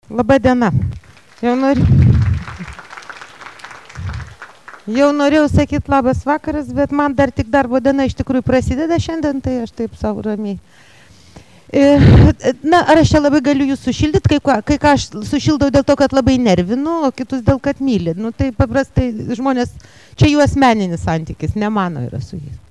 Labą dieną. Jau norėjau sakyti labas vakaras, bet man dar tik darbo diena iš tikrųjų prasideda šiandien, tai aš taip savo ramiai. Na, ar aš čia labai galiu jūs sušildyti, kai ką aš sušildau dėl to, kad labai nervinu, o kitus dėl kad myli. Nu, tai paprastai žmonės, čia jų asmeninis santykis, ne mano yra su jais.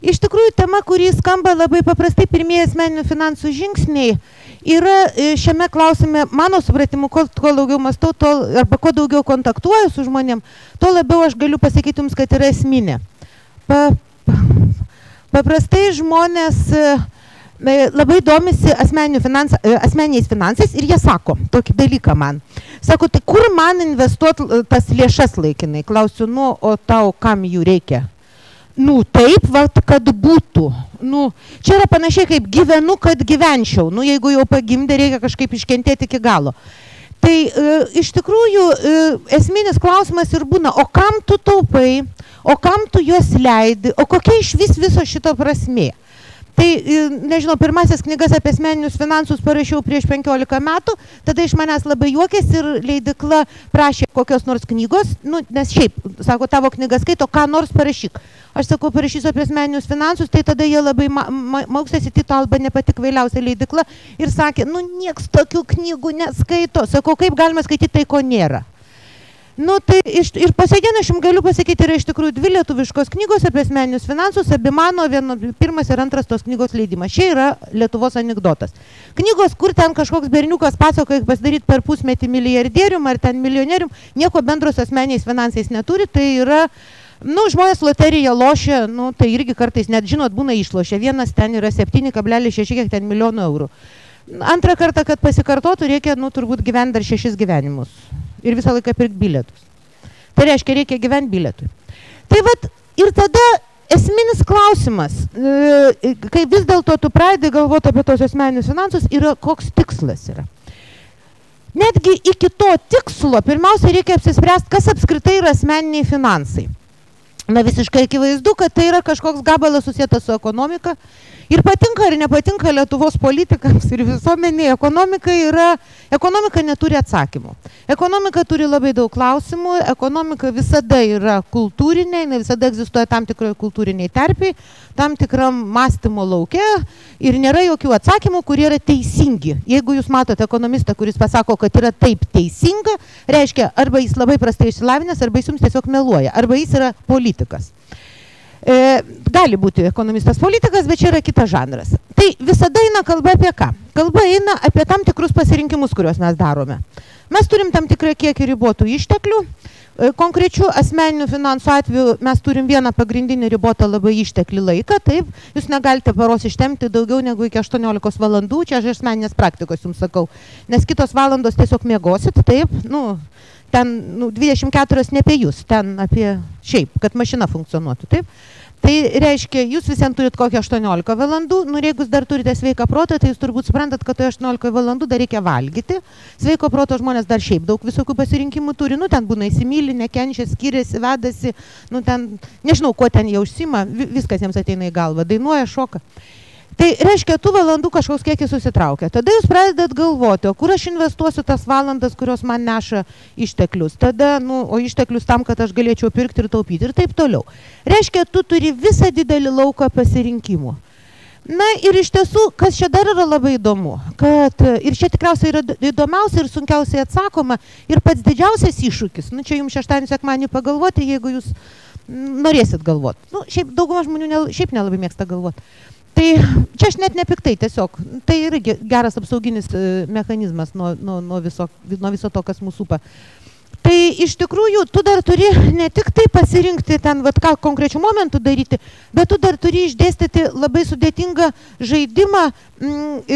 Iš tikrųjų, tema, kuri skamba labai paprastai, pirmieji asmeninių finansų žingsniai, yra šiame klausime, mano supratimu, kuo daugiau mąstau, arba kuo daugiau kontaktuoju su žmonėm, tuo labiau aš galiu pasakyti jums, kad yra esminė. Paprastai žmonės labai domisi asmeniniais finansais ir jie sako tokį dalyką man. Sako, tai kur man investuoti tas lėšas laikinai? Klausiu, nu, o tau kam jų reikia? Nu, taip, va, kad būtų. Nu, čia yra panašiai kaip gyvenu, kad gyvenčiau. Nu, jeigu jau pagimdė, reikia kažkaip iškentėti iki galo. Tai iš tikrųjų esminis klausimas ir būna, o kam tu taupai, o kam tu juos leidi, o kokia iš viso šito prasmė. Tai, nežinau, pirmasis knygas apie asmeninius finansus parašiau prieš 15 metų, tada iš manęs labai juokės ir leidykla prašė kokios nors knygos, nu, nes šiaip, sako, tavo knygas skaito, ką nors parašyk. Aš sakau, parašysiu apie asmeninius finansus, tai tada jie labai maukstėsi Tyto Alba ne pati kvailiausia leidykla ir sakė, nu, nieks tokių knygų neskaito. Sakau, kaip galima skaityti tai, ko nėra. Nu, tai ir pasėdien aš jums galiu pasakyti, yra iš tikrųjų 2 lietuviškos knygos apie asmeninius finansus, abi mano, pirmas ir antras tos knygos leidimas. Čia yra Lietuvos anekdotas. Knygos, kur ten kažkoks berniukas pasakoja, kaip pasidaryti per pusmetį milijardierium ar ten milijonierium, nieko bendro su asmeniniais finansais neturi, tai yra, nu, žmonės loteriją lošia, nu, tai irgi kartais, net žinot, būna išlošia. Vienas ten yra 7,6 kiek ten milijonų eurų. Antrą kartą, kad pasikartotų, reikia, nu, turbūt gyventi dar 6 gyvenimus. Ir visą laiką pirkti bilietus. Tai reiškia, reikia gyventi bilietui. Tai vat, ir tada esminis klausimas, kai vis dėlto tu pradedi galvoti apie tos asmeninius finansus, yra koks tikslas yra. Netgi iki to tikslo, pirmiausia, reikia apsispręsti, kas apskritai yra asmeniniai finansai. Na, visiškai akivaizdu, kad tai yra kažkoks gabalas susietas su ekonomika. Ir patinka ar nepatinka Lietuvos politikams ir visuomeniai, ekonomika neturi atsakymų. Ekonomika turi labai daug klausimų, ekonomika visada yra kultūrinė, visada egzistuoja tam tikroje kultūriniai terpiai, tam tikram mąstymo lauke ir nėra jokių atsakymų, kurie yra teisingi. Jeigu jūs matote ekonomistą, kuris pasako, kad yra taip teisinga, reiškia, arba jis labai prastai išsilavinęs, arba jis jums tiesiog meluoja, arba jis yra politikas. Gali būti ekonomistas politikas, bet čia yra kitas žanras. Tai visada eina kalba apie ką? Kalba eina apie tam tikrus pasirinkimus, kuriuos mes darome. Mes turim tam tikrą kiekį ribotų išteklių. Konkrečių asmeninių finansų atveju mes turim vieną pagrindinį ribotą labai išteklį laiką. Taip, jūs negalite paros ištemti daugiau negu iki 18 valandų. Čia aš asmeninės praktikos jums sakau. Nes kitos valandos tiesiog miegosit, taip, nu, ten 24 ne apie jūs, ten apie šiaip, kad mašina funkcionuotų, taip. Tai reiškia, jūs visiems turit kokią 18 valandų, nu ir jeigu jūs dar turite sveiką protą, tai jūs turbūt suprantat, kad 18 valandų dar reikia valgyti. Sveiko proto žmonės dar šiaip daug visokių pasirinkimų turi, nu ten būna įsimylį, nekenčia, skiriasi, vedasi, nu ten, nežinau, kuo ten jie užsima, viskas jiems ateina į galvą, dainuoja, šoka. Tai reiškia, tų valandų kažkoks kiekis susitraukia. Tada jūs pradedat galvoti, o kur aš investuosiu tas valandas, kurios man neša išteklius. Tada, nu, o išteklius tam, kad aš galėčiau pirkti ir taupyti ir taip toliau. Reiškia, tu turi visą didelį lauką pasirinkimų. Na ir iš tiesų, kas čia dar yra labai įdomu, kad ir čia tikriausiai yra įdomiausia ir sunkiausiai atsakoma ir pats didžiausias iššūkis. Nu, čia jums šeštadienį sekmadienį pagalvoti, jeigu jūs norėsit galvoti. Nu, šiaip dauguma žmonių šiaip nelabai mėgsta galvoti. Tai čia aš net nepiktai tiesiog, tai yra geras apsauginis mechanizmas nuo viso to, kas mūsų supa. Tai iš tikrųjų, tu dar turi ne tik tai pasirinkti ten, vat, ką konkrečių momentų daryti, bet tu dar turi išdėstyti labai sudėtingą žaidimą,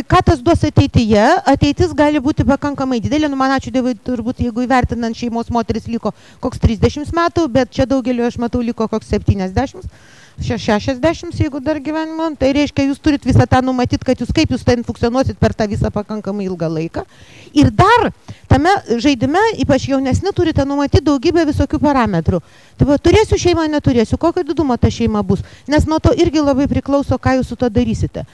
ką tas duos ateityje. Ateitis gali būti pakankamai didelė, nu man ačiū Dievui, turbūt jeigu įvertinant šeimos moteris liko koks 30 metų, bet čia daugeliu aš matau liko koks 70. 60, jeigu dar gyvenimo, tai reiškia, jūs turit visą tą numatyti, kad jūs kaip jūs ten funkcionuosit per tą visą pakankamai ilgą laiką. Ir dar tame žaidime, ypač jaunesni, turite numatyti daugybę visokių parametrų. Tai va, turėsiu šeimą, neturėsiu, kokio didumo ta šeima bus, nes nuo to irgi labai priklauso, ką jūs su to darysite.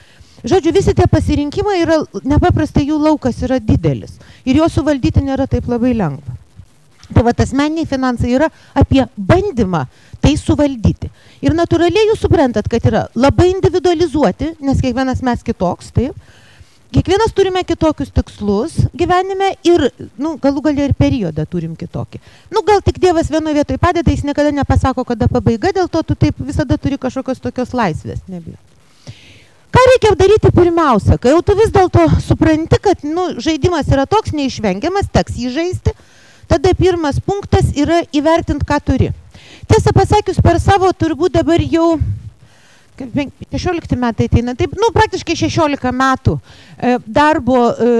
Žodžiu, visi tie pasirinkimai yra, nepaprastai jų laukas yra didelis ir jo suvaldyti nėra taip labai lengva. Tai va, asmeniniai finansai yra apie bandymą tai suvaldyti. Ir natūraliai jūs suprantat, kad yra labai individualizuoti, nes kiekvienas mes kitoks, taip. Kiekvienas turime kitokius tikslus gyvenime ir, galų galia ir periodą turim kitokį. Gal tik Dievas vienoje vietoje padeda, jis niekada nepasako, kada pabaiga, dėl to tu taip visada turi kažkokios tokios laisvės. Nebijau. Ką reikia daryti pirmiausia, kai jau tu vis dėlto supranti, kad žaidimas yra toks neišvengiamas, teks jį žaisti, tada pirmas punktas yra įvertinti, ką turi. Tiesą pasakius, per savo turbūt dabar jau 16 metai ateina, taip, praktiškai 16 metų darbo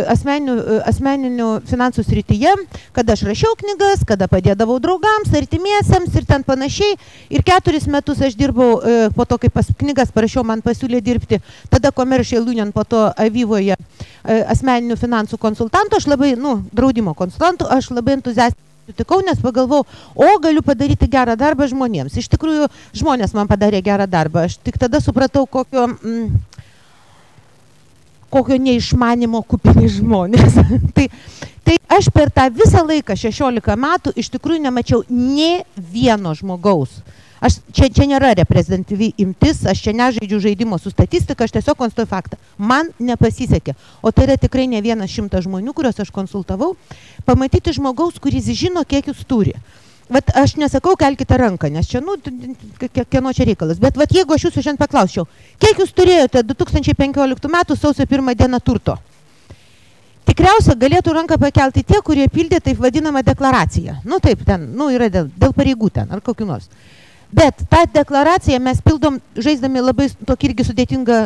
asmeninių finansų srityje, kada aš rašiau knygas, kada padėdavau draugams, artimiesiems ir ten panašiai. Ir 4 metus aš dirbau, po to, kai knygas parašiau, man pasiūlė dirbti, tada Commercial Union, po to Avivoje asmeninių finansų konsultantų, aš labai, draudimo konsultantų, aš labai entuziastingai sutikau, nes pagalvojau, galiu padaryti gerą darbą žmonėms. Iš tikrųjų, žmonės man padarė gerą darbą. Aš tik tada supratau, kokio neišmanimo kupini žmonės. tai aš per tą visą laiką, 16 metų, iš tikrųjų nemačiau nė vieno žmogaus. Čia nėra reprezentatyvi imtis, aš čia nežaidžiu žaidimo su statistika, aš tiesiog konstatuoju faktą. Man nepasisekė. O tai yra tikrai ne 100 žmonių, kuriuos aš konsultavau, pamatyti žmogaus, kuris žino, kiek jūs turi. Vat aš nesakau, kelkite ranką, nes čia, kieno čia reikalas. Bet vat jeigu aš jūsų šiandien paklausčiau, kiek jūs turėjote 2015 metų sausio 1 dieną turto? Tikriausia galėtų ranką pakelti tie, kurie pildė taip vadinamą deklaraciją. Taip, ten, yra dėl pareigų ten, ar kokiu nors. Bet tą deklaraciją mes pildom žaisdami labai tokį irgi sudėtingą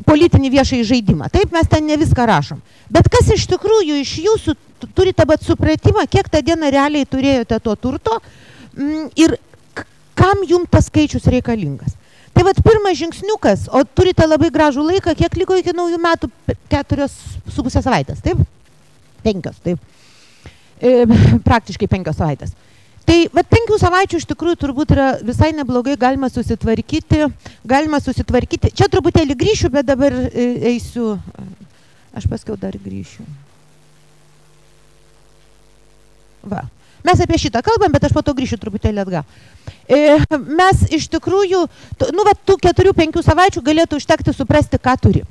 politinį viešąjį žaidimą. Taip, mes ten ne viską rašom. Bet kas iš tikrųjų iš jūsų turite supratimą, kiek tą dieną realiai turėjote to turto ir kam jums tas skaičius reikalingas. Tai vat pirmas žingsniukas, o turite labai gražų laiką, kiek liko iki naujų metų, 4,5 savaitės, taip? 5, taip. Praktiškai 5 savaitės. Tai 5 savaičių iš tikrųjų turbūt yra visai neblogai, galima susitvarkyti. Čia truputėlį grįšiu, bet dabar eisiu, aš paskiau dar grįšiu. Va. Mes apie šitą kalbam, bet aš po to grįšiu truputėlį atgal. Mes iš tikrųjų, tų 4-5 savaičių galėtų užtekti suprasti, ką turi.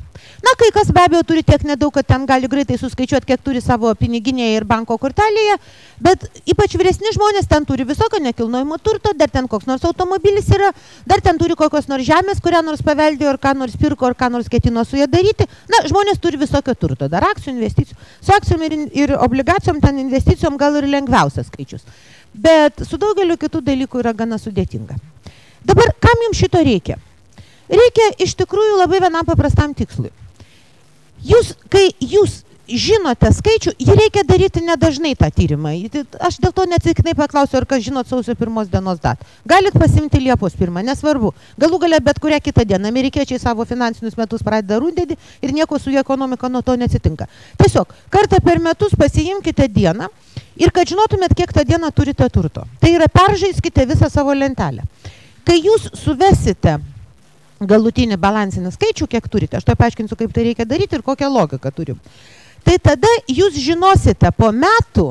Kai kas be abejo turi tiek nedaug, kad ten gali greitai suskaičiuoti, kiek turi savo piniginėje ir banko kortelėje, bet ypač vyresni žmonės ten turi visokio nekilnojimo turto, dar ten koks nors automobilis yra, dar ten turi kokios nors žemės, kurią nors paveldėjo, ar ką nors pirko, ar ką nors ketino su ją daryti. Žmonės turi visokio turto, dar akcijų, investicijų. Su akcijom ir obligacijom, ten investicijom gal ir lengviausias skaičius. Bet su daugeliu kitų dalykų yra gana sudėtinga. Dabar, kam jums šito reikia? Reikia iš tikrųjų labai vienam paprastam tikslui. Kai jūs žinote skaičių, jį reikia daryti nedažnai tą tyrimą. Aš dėl to neatsitiktinai paklausiu, ar kas žinot sausio 1 dienos datą. Galit pasimti Liepos 1, nesvarbu. Galų gale bet kurią kitą dieną. Amerikiečiai savo finansinius metus pradeda rudenį ir nieko su jų ekonomika nuo to neatsitinka. Tiesiog, kartą per metus pasiimkite dieną ir kad žinotumėt, kiek tą dieną turite turto. Tai yra, peržaiskite visą savo lentelę. Kai jūs suvesite galutinį balansinį skaičių, kiek turite, aš to paaiškinsiu, kaip tai reikia daryti ir kokią logiką turim. Tai tada jūs žinosite po metų,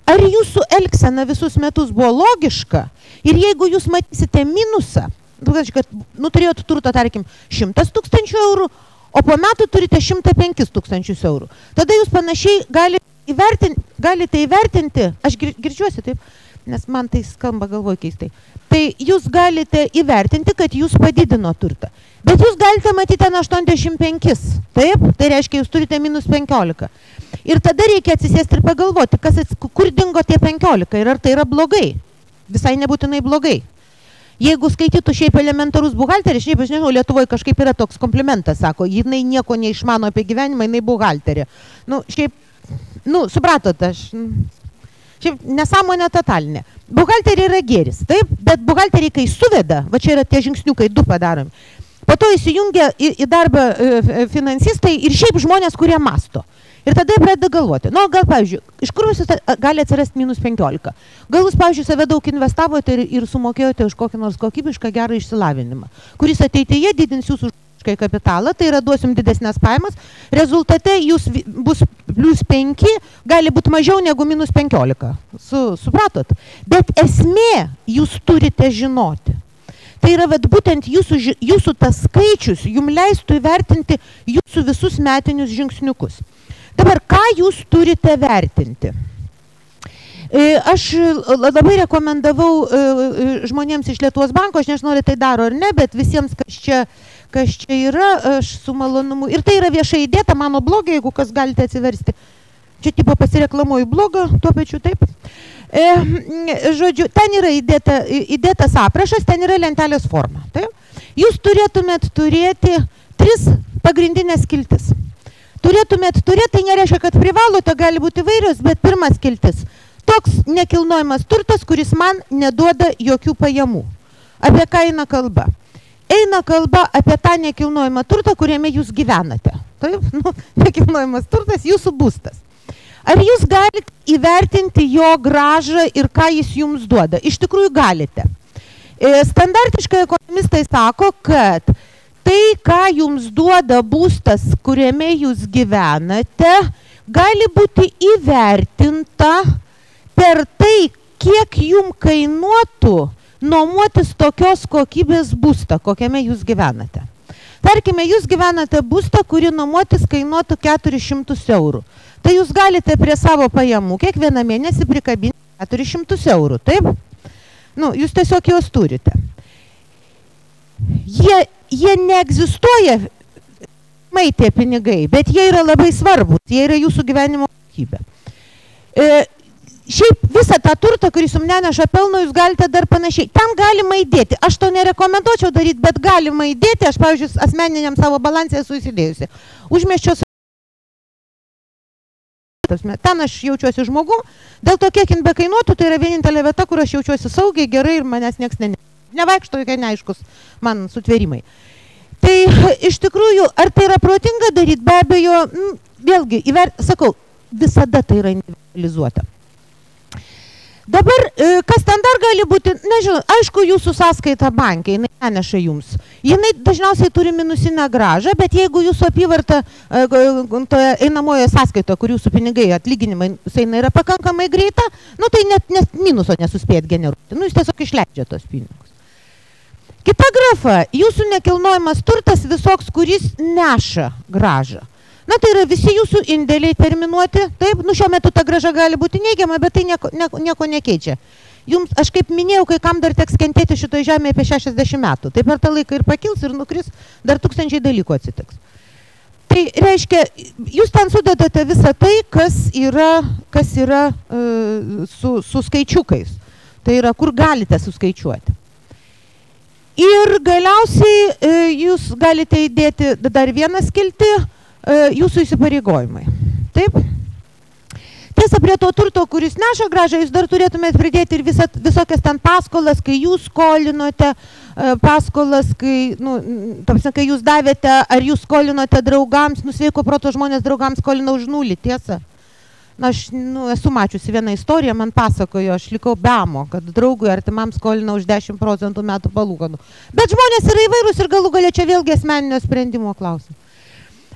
ar jūsų elgsena visus metus buvo logiška ir jeigu jūs matysite minusą, kad turėjot turto, tarkim, 100 000 eurų, o po metų turite 105 000 eurų. Tada jūs panašiai galite įvertinti, aš girčiuosi taip, nes man tai skamba galvoj keistai. Tai jūs galite įvertinti, kad jūs padidino turtą. Bet jūs galite matyti ten 85, taip? Tai reiškia, jūs turite minus 15. Ir tada reikia atsisėsti ir pagalvoti, kur dingo tie 15 ir ar tai yra blogai. Visai nebūtinai blogai. Jeigu skaitytų šiaip elementarus buhalteris, šiaip aš nežinau, Lietuvoje kažkaip yra toks komplimentas, sako, jinai nieko neišmano apie gyvenimą, jinai buhalterė. Supratot, aš... Šiaip nesąmonė totalinė. Buhalteriai yra gėris, taip, bet buhalteriai, kai suveda, va čia yra tie žingsniukai 2 padaromi, po to įsijungia į darbą finansistai ir šiaip žmonės, kurie masto. Ir tada jie pradeda galvoti, gal, pavyzdžiui, iš kur jūs gali atsirasti minus 15? Gal jūs, pavyzdžiui, save daug investavote ir sumokėjote už kokį nors kokybišką gerą išsilavinimą, kuris ateityje didins jūsų kapitalą, tai yra duosim didesnės pajamas, rezultate jūs bus plus 5, gali būti mažiau negu minus 15. Supratot? Bet esmė jūs turite žinoti. Tai yra būtent jūsų tas skaičius jums leistų įvertinti jūsų visus metinius žingsniukus. Dabar, ką jūs turite vertinti? Aš labai rekomendavau žmonėms iš Lietuvos banko, aš nežinau, ar tai daro ar ne, bet visiems, kas čia yra, aš su malonumu. Ir tai yra viešai įdėta mano blogė, jeigu kas galite atsiversti. Čia tipo pasireklamuoju blogą, tuo pačiu taip. Žodžiu, ten yra įdėtas aprašas, ten yra lentelės forma. Taip? Jūs turėtumėt turėti 3 pagrindinės skiltis. Turėtumėt turėti, tai nereiškia, kad privalote, gali būti įvairios, bet pirmas skiltis. Toks nekilnojamas turtas, kuris man neduoda jokių pajamų. Apie ką eina kalba? Eina kalba apie tą nekilnojamą turtą, kuriame jūs gyvenate. Taip, nekilnojamas turtas, jūsų būstas. Ar jūs galite įvertinti jo grąžą ir ką jis jums duoda? Iš tikrųjų galite. Standartiškai ekonomistai sako, kad tai, ką jums duoda būstas, kuriame jūs gyvenate, gali būti įvertinta per tai, kiek jums kainuotų nuomotis tokios kokybės būstą, kokiame jūs gyvenate. Tarkime, jūs gyvenate būstą, kurį nuomotis kainuotų 400 eurų. Tai jūs galite prie savo pajamų kiekvieną mėnesį prikabinti 400 eurų, taip? Jūs tiesiog juos turite. Jie neegzistuoja, tie pinigai, bet jie yra labai svarbus, jie yra jūsų gyvenimo kokybė. Šiaip visą tą turtą, kuris jums neneša pelno, jūs galite dar panašiai. Ten galima įdėti. Aš to nerekomenduočiau daryti, bet galima įdėti. Aš, pavyzdžiui, asmeniniam savo balansę esu įsidėjusi. Užmiesčios. Ten aš jaučiuosi žmogum. Dėl to, kiek jin bekainuotų, tai yra vienintelė vieta, kur aš jaučiuosi saugiai, gerai ir manęs nieks nevaikšto, jokie neaiškus man sutvėrimai. Tai iš tikrųjų, ar tai yra protinga daryti? Be abejo, vėlgi, sakau, visada tai yra individualizuota. Dabar, kas ten dar gali būti, nežinau, aišku, jūsų sąskaita bankai, jinai neneša jums. Jinai dažniausiai turi minusinę grąžą, bet jeigu jūsų apyvarta einamoje sąskaitoje, kur jūsų pinigai atlyginimai, jinai yra pakankamai greita, tai net minuso nesuspėjat generuoti. Jūs tiesiog išleidžiate tos pinigus. Kita grafa, jūsų nekilnojamas turtas visoks, kuris neša grąžą. Tai yra visi jūsų indėliai terminuoti. Taip, šiuo metu ta grąža gali būti neigiama, bet tai nieko nekeičia. Jums, aš kaip minėjau, kai kam dar teks kentėti šitoje žemėje apie 60 metų. Tai per tą laiką ir pakils, ir nukris, dar 1000 dalykų atsitiks. Tai reiškia, jūs ten sudedate visą tai, kas yra su skaičiukais. Tai yra, kur galite suskaičiuoti. Ir galiausiai jūs galite įdėti dar vieną skiltį, jūsų įsipareigojimai. Taip? Tiesa, prie to turto, kuris neša grąžą, jūs dar turėtumėt pridėti ir visokias ten paskolas, kai jūs skolinote, paskolas, kai jūs davėte, ar jūs skolinote draugams, sveiko proto žmonės draugams skolina už nulį, tiesa? Aš esu mačiusi vieną istoriją, man pasakojo, aš likau be amo, kad draugui artimam skolina už 10% metų palūkanų. Bet žmonės yra įvairūs ir galų galia čia vėlgi asmeninio sprendimo klausimas.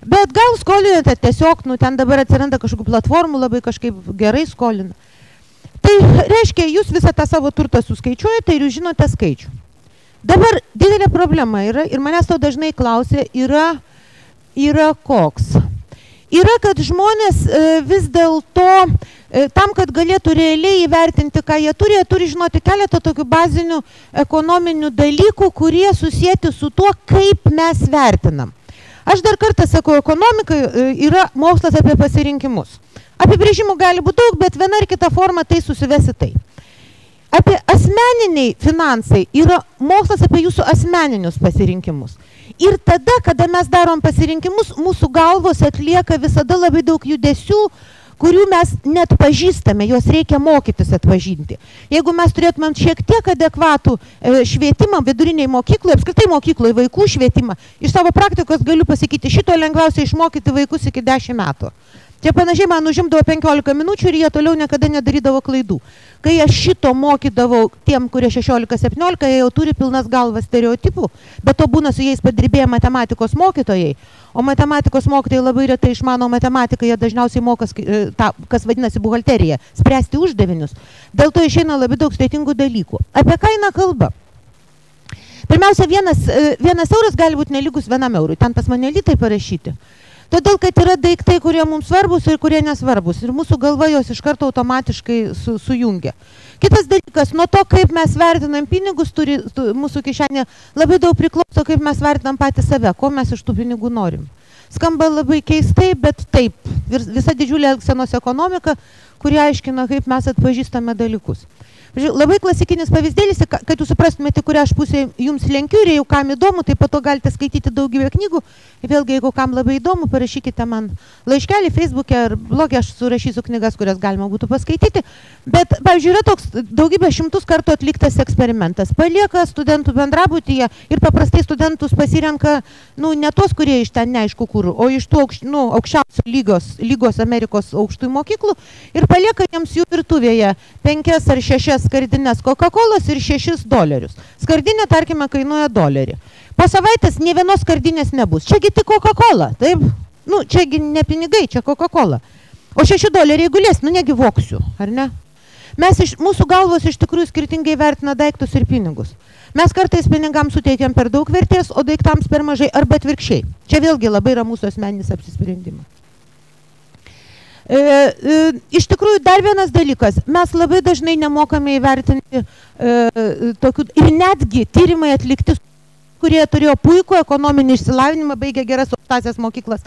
Bet gal skolinate tiesiog, ten dabar atsiranda kažkokių platformų, labai kažkaip gerai skolina. Tai reiškia, jūs visą tą savo turtą suskaičiuojate ir jūs žinote skaičių. Dabar didelė problema yra, ir manęs to dažnai klausia, yra koks. Yra, kad žmonės vis dėlto, tam, kad galėtų realiai įvertinti, ką jie turi žinoti keletą tokių bazinių ekonominių dalykų, kurie susieti su tuo, kaip mes vertinam. Aš dar kartą sakau, ekonomika yra mokslas apie pasirinkimus. Apibrėžimų gali būti daug, bet viena ar kita forma tai susivesi tai. Apie asmeniniai finansai yra mokslas apie jūsų asmeninius pasirinkimus. Ir tada, kada mes darom pasirinkimus, mūsų galvos atlieka visada labai daug judesių, kurių mes net pažįstame, juos reikia mokytis atpažinti. Jeigu mes turėtumėm šiek tiek adekvatų švietimą viduriniai mokykloje, apskritai mokykloje vaikų švietimą, iš savo praktikos galiu pasakyti, šito lengviausia išmokyti vaikus iki 10 metų. Čia panašiai man užimdavo 15 minučių ir jie toliau niekada nedarydavo klaidų. Kai aš šito mokydavau tiem, kurie 16-17, jie jau turi pilnas galvas stereotipų, bet to būna su jais padirbėję matematikos mokytojai. O matematikos mokytojai labai retai išmano matematiką, jie dažniausiai moka tą, kas vadinasi buhalterija, spręsti uždavinius. Dėl to išeina labai daug sudėtingų dalykų. Apie ką eina kalba? Pirmiausia, vienas euras gali būti nelygus 1 eurui. Ten pas mane litai parašyti. Todėl, kad yra daiktai, kurie mums svarbus ir kurie nesvarbus. Ir mūsų galva jos iš karto automatiškai sujungia. Kitas dalykas, nuo to, kaip mes vertinam pinigus, turi mūsų kišenė labai daug priklauso, kaip mes vertinam patį save, ko mes iš tų pinigų norim. Skamba labai keistai, bet taip. Visa didžiulė elgsenos ekonomika, kuri aiškina, kaip mes atpažįstame dalykus. Labai klasikinis pavyzdėlis, kad jūs suprastumėte, kurią aš pusę jums lenkiu ir jau kam įdomu, tai po to galite skaityti daugybę knygų. Vėlgi, jeigu kam labai įdomu, parašykite man laiškelį Facebook'e ar blog'e, aš surašysiu knygas, kurias galima būtų paskaityti. Bet, pavyzdžiui, yra toks daugybę šimtus kartų atliktas eksperimentas. Palieka studentų bendrabutyje ir paprastai studentus pasirenka, ne tos, kurie iš ten neaišku kur, o iš tų aukščiausių lygos Amerikos aukštųjų mokyklų ir palieka jiems jų virtuvėje 5 ar 6 skardinės Coca-Colos ir $6. Skardinė, tarkime, kainuoja $1. Po savaitės nė vienos skardinės nebus. Čiagi tik Coca-Cola, taip? Čiagi ne pinigai, čia Coca-Cola. O $6 gulės, negi voksiu, ar ne? Mūsų galvos iš tikrųjų skirtingai vertina daiktus ir pinigus. Mes kartais pinigams suteikiam per daug vertės, o daiktams per mažai, arba atvirkščiai. Čia vėlgi labai yra mūsų asmeninis apsisprendimas. Iš tikrųjų, dar vienas dalykas, mes labai dažnai nemokame įvertinti tokių, ir netgi tyrimai atlikti, kurie turėjo puikų ekonominį išsilavinimą, baigė geras aukštąsias mokyklas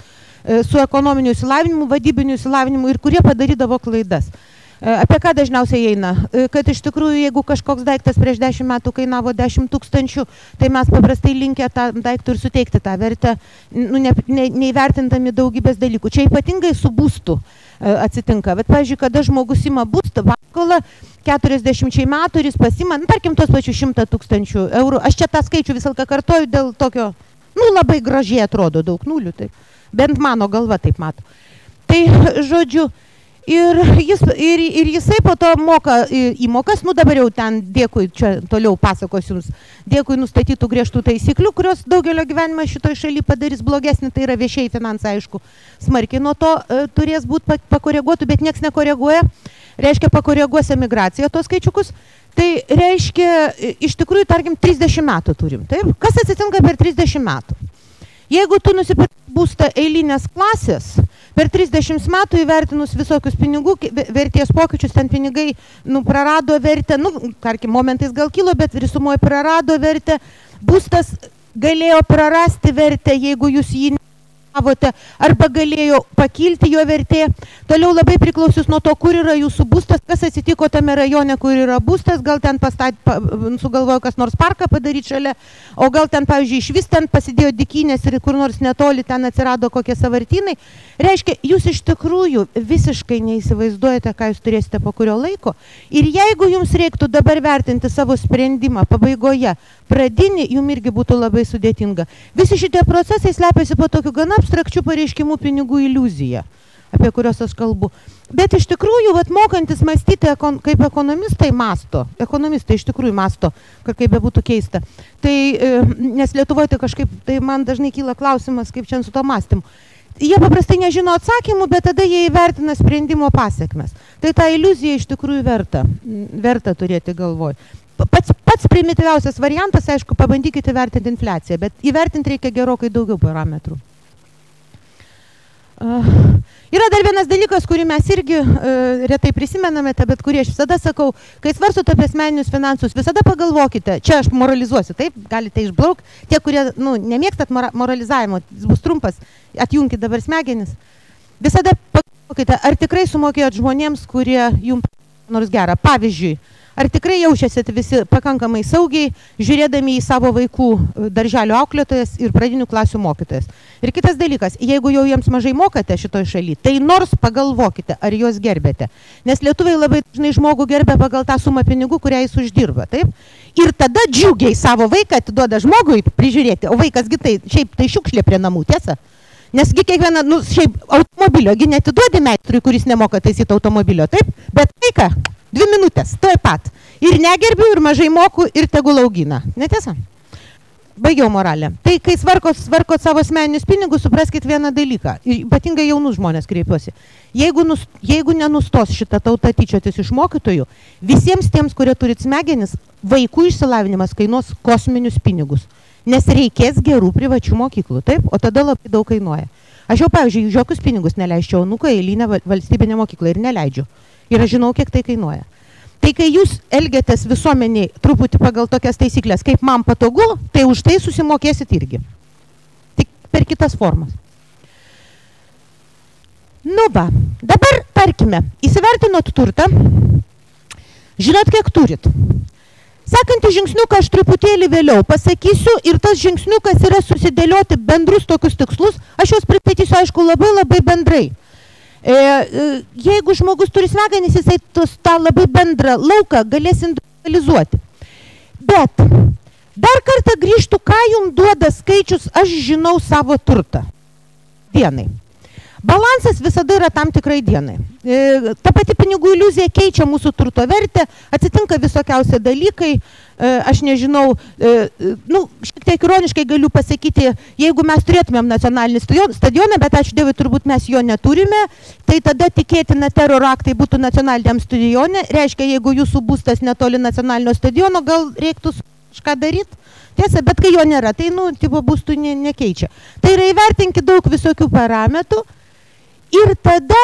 su ekonominiu išsilavinimu, vadybiniu išsilavinimu ir kurie padarydavo klaidas. Apie ką dažniausiai eina? Kad iš tikrųjų, jeigu kažkoks daiktas prieš 10 metų kainavo 10 000, tai mes paprastai linkę tą daiktą ir suteikti tą vertę, neįvertindami daugybės dalykų. Čia ypatingai su būstu atsitinka. Bet, pavyzdžiui, kada žmogus ima būstą paskolą 40 metų ir jis pasima, tarkim, tos pačius 100 000 eurų. Aš čia tą skaičių visą laiką kartoju dėl tokio, labai gražiai atrodo, daug nulių, taip. Bent mano galva taip mato. Tai, žodžiu, ir jisai po to moka įmokas, dabar jau ten, dėkui, čia toliau pasakos jums, dėkui nustatytų griežtų taisyklių, kurios daugelio gyvenimą šitoj šaly padarys blogesnį, tai yra viešieji finansai, aišku, smarkiai nuo to turės būti pakoreguotų, bet nieks nekoreguoja, reiškia pakoreguos emigraciją tos skaičiukus, tai reiškia, iš tikrųjų, tarkim, 30 metų turim, taip? Kas atsitinka per 30 metų? Jeigu tu nusipirkai būstą eilinės klasės, per 30 metų įvertinus visokius pinigų vertės pokyčius, ten pinigai prarado vertę, tarkim, momentais gal kilo, bet visumoje prarado vertę, būstas galėjo prarasti vertę, jeigu jūs jį neavote, arba galėjo pakilti jo vertė. Toliau labai priklausys nuo to, kur yra jūsų būstas, kas atsitiko tame rajone, kur yra būstas, gal ten sugalvojo kas nors parką padaryti šalia, o gal ten, pavyzdžiui, iš vis ten pasidėjo dykynės ir kur nors netoli ten atsirado kokie savartynai. Reiškia, jūs iš tikrųjų visiškai neįsivaizduojate, ką jūs turėsite po kurio laiko. Ir jeigu jums reiktų dabar vertinti savo sprendimą pabaigoje, pradinį, jums irgi būtų labai sudėtinga. Visi šitie procesai slepiasi po tokių gana abstrakčių pareiškimų pinigų iliuziją, apie kurios aš kalbu. Bet iš tikrųjų, mokantis mąstyti, kaip ekonomistai masto, ekonomistai iš tikrųjų masto, kaip bebūtų keista. Tai, nes Lietuvoje tai kažkaip, tai man dažnai kyla klausimas, kaip čia su to mąstymu. Jie paprastai nežino atsakymų, bet tada jie įvertina sprendimo pasiekmes. Tai tą iliuziją iš tikrųjų verta turėti galvoj. Pats primityviausias variantas, aišku, pabandykite įvertinti infliaciją, bet įvertinti reikia gerokai daugiau parametrų. Yra dar vienas dalykas, kurį mes irgi retai prisimename, bet kurį aš visada sakau, kai svarstote apie asmeninius finansus, visada pagalvokite, čia aš moralizuosiu, taip, galite išbraukti, tie, kurie nemėgstat moralizavimo, jis bus trumpas, atjunkit dabar smegenis, visada pagalvokite, ar tikrai sumokėjot žmonėms, kurie jums nors gerą. Pavyzdžiui, ar tikrai jaučiasi visi pakankamai saugiai, žiūrėdami į savo vaikų darželio auklėtojas ir pradinių klasių mokytojas. Ir kitas dalykas, jeigu jau jiems mažai mokate šitoj šaly, tai nors pagalvokite, ar juos gerbėte. Nes lietuviai labai dažnai žmogų gerbė pagal tą sumą pinigų, kurią jis uždirba, taip? Ir tada džiugiai savo vaiką atiduoda žmogui prižiūrėti, o vaikasgi tai, šiaip tai šiukšlė prie namų, tiesa? Nesgi kiekvieną, nu, šiaip automobilio, gi netiduodi meistrui, kuris nemoka taisyti automobilio, taip? Bet vaiką, 2 minutės, toj pat. Ir negerbiu, ir mažai moku, ir tegul augina. Netiesa? Baigiau moralę. Tai kai svarkot savo asmeninius pinigus, supraskit vieną dalyką. Ypatingai jaunus žmonės kreipiuosi. Jeigu nenustos šitą tautą tyčiotis iš mokytojų, visiems tiems, kurie turit smegenis, vaikų išsilavinimas kainuos kosminius pinigus. Nes reikės gerų privačių mokyklų, taip? O tada labai daug kainuoja. Aš jau, pavyzdžiui, jokius pinigus neleisčiau anūką į eilinę valstybinę mokyklą ir neleidžiu. Ir aš žinau, kiek tai kainuoja. Tai kai jūs elgiatės visuomeniai truputį pagal tokias taisyklės, kaip man patogu, tai už tai susimokėsit irgi. Tik per kitas formas. Nu va, dabar tarkime, įsivertinot turtą, žinot, kiek turit. Sekantį žingsniuką aš truputėlį vėliau pasakysiu ir tas žingsniukas yra susidėlioti bendrus tokius tikslus. Aš juos pristatysiu, aišku, labai bendrai. Jeigu žmogus turi smegenis, jisai tą labai bendrą lauką galės individualizuoti. Bet dar kartą grįžtų, ką jums duoda skaičius, aš žinau savo turtą. Dienai. Balansas visada yra tam tikrai dienai. Ta pati pinigų iliuzija keičia mūsų turto vertę, atsitinka visokiausi dalykai, aš nežinau, šiek tiek ironiškai galiu pasakyti, jeigu mes turėtumėm nacionalinį stadioną, bet ačiū Dievui, turbūt mes jo neturime, tai tada tikėtina teroro aktai būtų nacionaliniam stadione, reiškia, jeigu jūsų būstas netoli nacionalinio stadiono, gal reiktų kažką daryti. Tiesa, bet kai jo nėra, tai, tipo būstų nekeičia. Tai yra įvertinkit daug visokių parametrų. Ir tada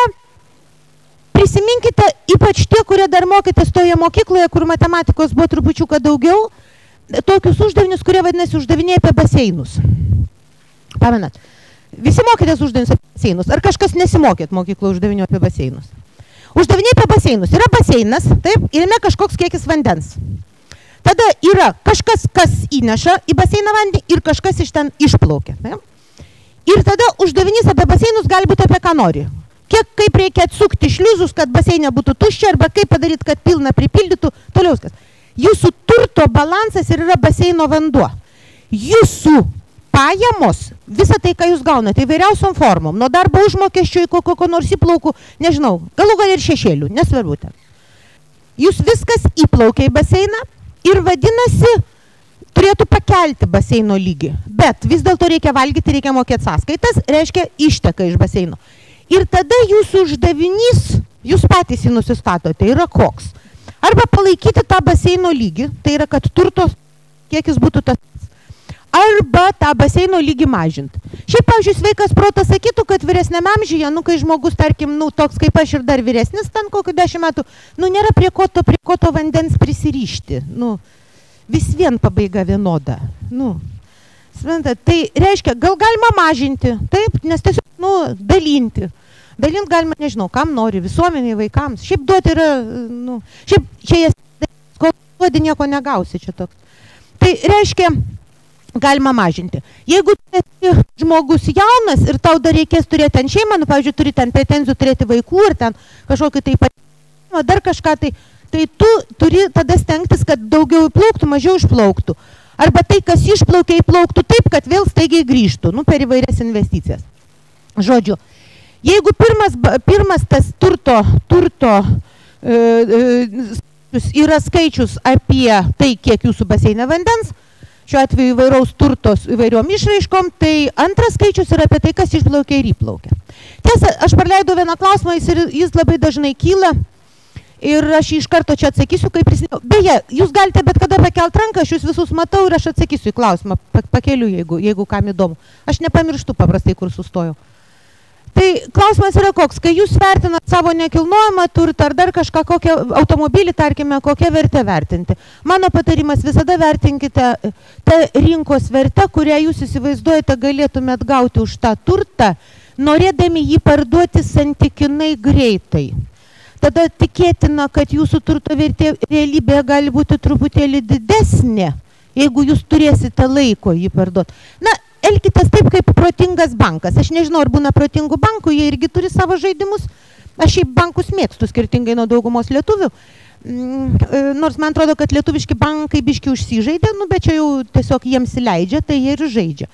prisiminkite, ypač tie, kurie dar mokėtės toje mokykloje, kur matematikos buvo trupučiuką daugiau, tokius uždavinius, kurie vadinasi uždaviniai apie baseinus. Pamenat, visi mokėtės uždavinius apie baseinus, ar kažkas nesimokėt mokykloje uždavinių apie baseinus? Uždaviniai apie baseinus. Yra baseinas, taip, ir jame kažkoks kiekis vandens. Tada yra kažkas, kas įneša į baseiną vandenį ir kažkas iš ten išplaukia. Taip? Ir tada uždavinys apie baseinus gali būti apie ką nori. Kaip reikia atsukti šliuzus, kad baseinė būtų tuščia, arba kaip padaryti, kad pilna pripildytų, toliau viskas. Jūsų turto balansas ir yra baseino vanduo. Jūsų pajamos, visa tai, ką jūs gaunate, įvairiausiom formom, nuo darbo užmokesčio į kokio nors įplaukų, nežinau, galų gal ir šešėlių, nesvarbu ten. Jūs viskas įplaukia į baseiną ir vadinasi, turėtų pakelti baseino lygį, bet vis dėlto reikia valgyti, reikia mokėti sąskaitas, reiškia išteka iš baseino. Ir tada jūsų uždavinys, jūs patys jį nusistatote, yra koks. Arba palaikyti tą baseino lygį, tai yra, kad turto kiekis būtų tas, arba tą baseino lygį mažinti. Šiaip, pavyzdžiui, sveikas protas sakytų, kad vyresniame amžiuje, kai žmogus, tarkim, toks kaip aš ir dar vyresnis, ten kokiu 10 metų, nėra prie ko to vandens prisirišti, vis vien pabaiga vienoda. Tai reiškia, gal galima mažinti, taip, nes tiesiog, dalinti. Dalinti galima, nežinau, kam nori, visuomeniai, vaikams. Šiaip duoti yra, šiaip čia jas, kol duodi nieko negausi čia toks. Tai reiškia, galima mažinti. Jeigu žmogus jaunas ir tau dar reikės turėti ten šeimą, pavyzdžiui, turi ten pretenzijų turėti vaikų ir ten kažkokį tai patį, dar kažką tai tu turi tada stengtis, kad daugiau įplauktų, mažiau išplauktų. Arba tai, kas išplaukia, įplauktų taip, kad vėl staigiai grįžtų, per įvairias investicijas. Žodžiu, jeigu pirmas tas turto yra skaičius apie tai, kiek jūsų baseine vandens, šiuo atveju įvairaus turtos įvairiom išraiškom, tai antras skaičius yra apie tai, kas išplaukia ir įplaukia. Tiesa, aš praleidau vieną klausimą, jis labai dažnai kyla. Ir aš iš karto čia atsakysiu, kaip prisimenu. Beje, jūs galite bet kada pakelt ranką, aš jūs visus matau ir aš atsakysiu į klausimą pakeliu, jeigu kam įdomu. Aš nepamirštu paprastai, kur sustojau. Tai klausimas yra koks, kai jūs vertinat savo nekilnojamą turtą ar dar kažką, kokią automobilį, tarkime, kokią vertę vertinti. Mano patarimas, visada vertinkite tą rinkos vertę, kurią jūs įsivaizduojate galėtumėt gauti už tą turtą, norėdami jį parduoti santykinai greitai. Tada tikėtina, kad jūsų turto vertė realybėje gali būti truputėlį didesnė, jeigu jūs turėsite laiko jį parduoti. Elkitės taip, kaip protingas bankas. Aš nežinau, ar būna protingų bankų, jie irgi turi savo žaidimus. Aš šiaip bankus mėgstu, skirtingai nuo daugumos lietuvių. Nors man atrodo, kad lietuviški bankai biški užsižaidė, bet čia jau tiesiog jiems leidžia, tai jie ir žaidžia.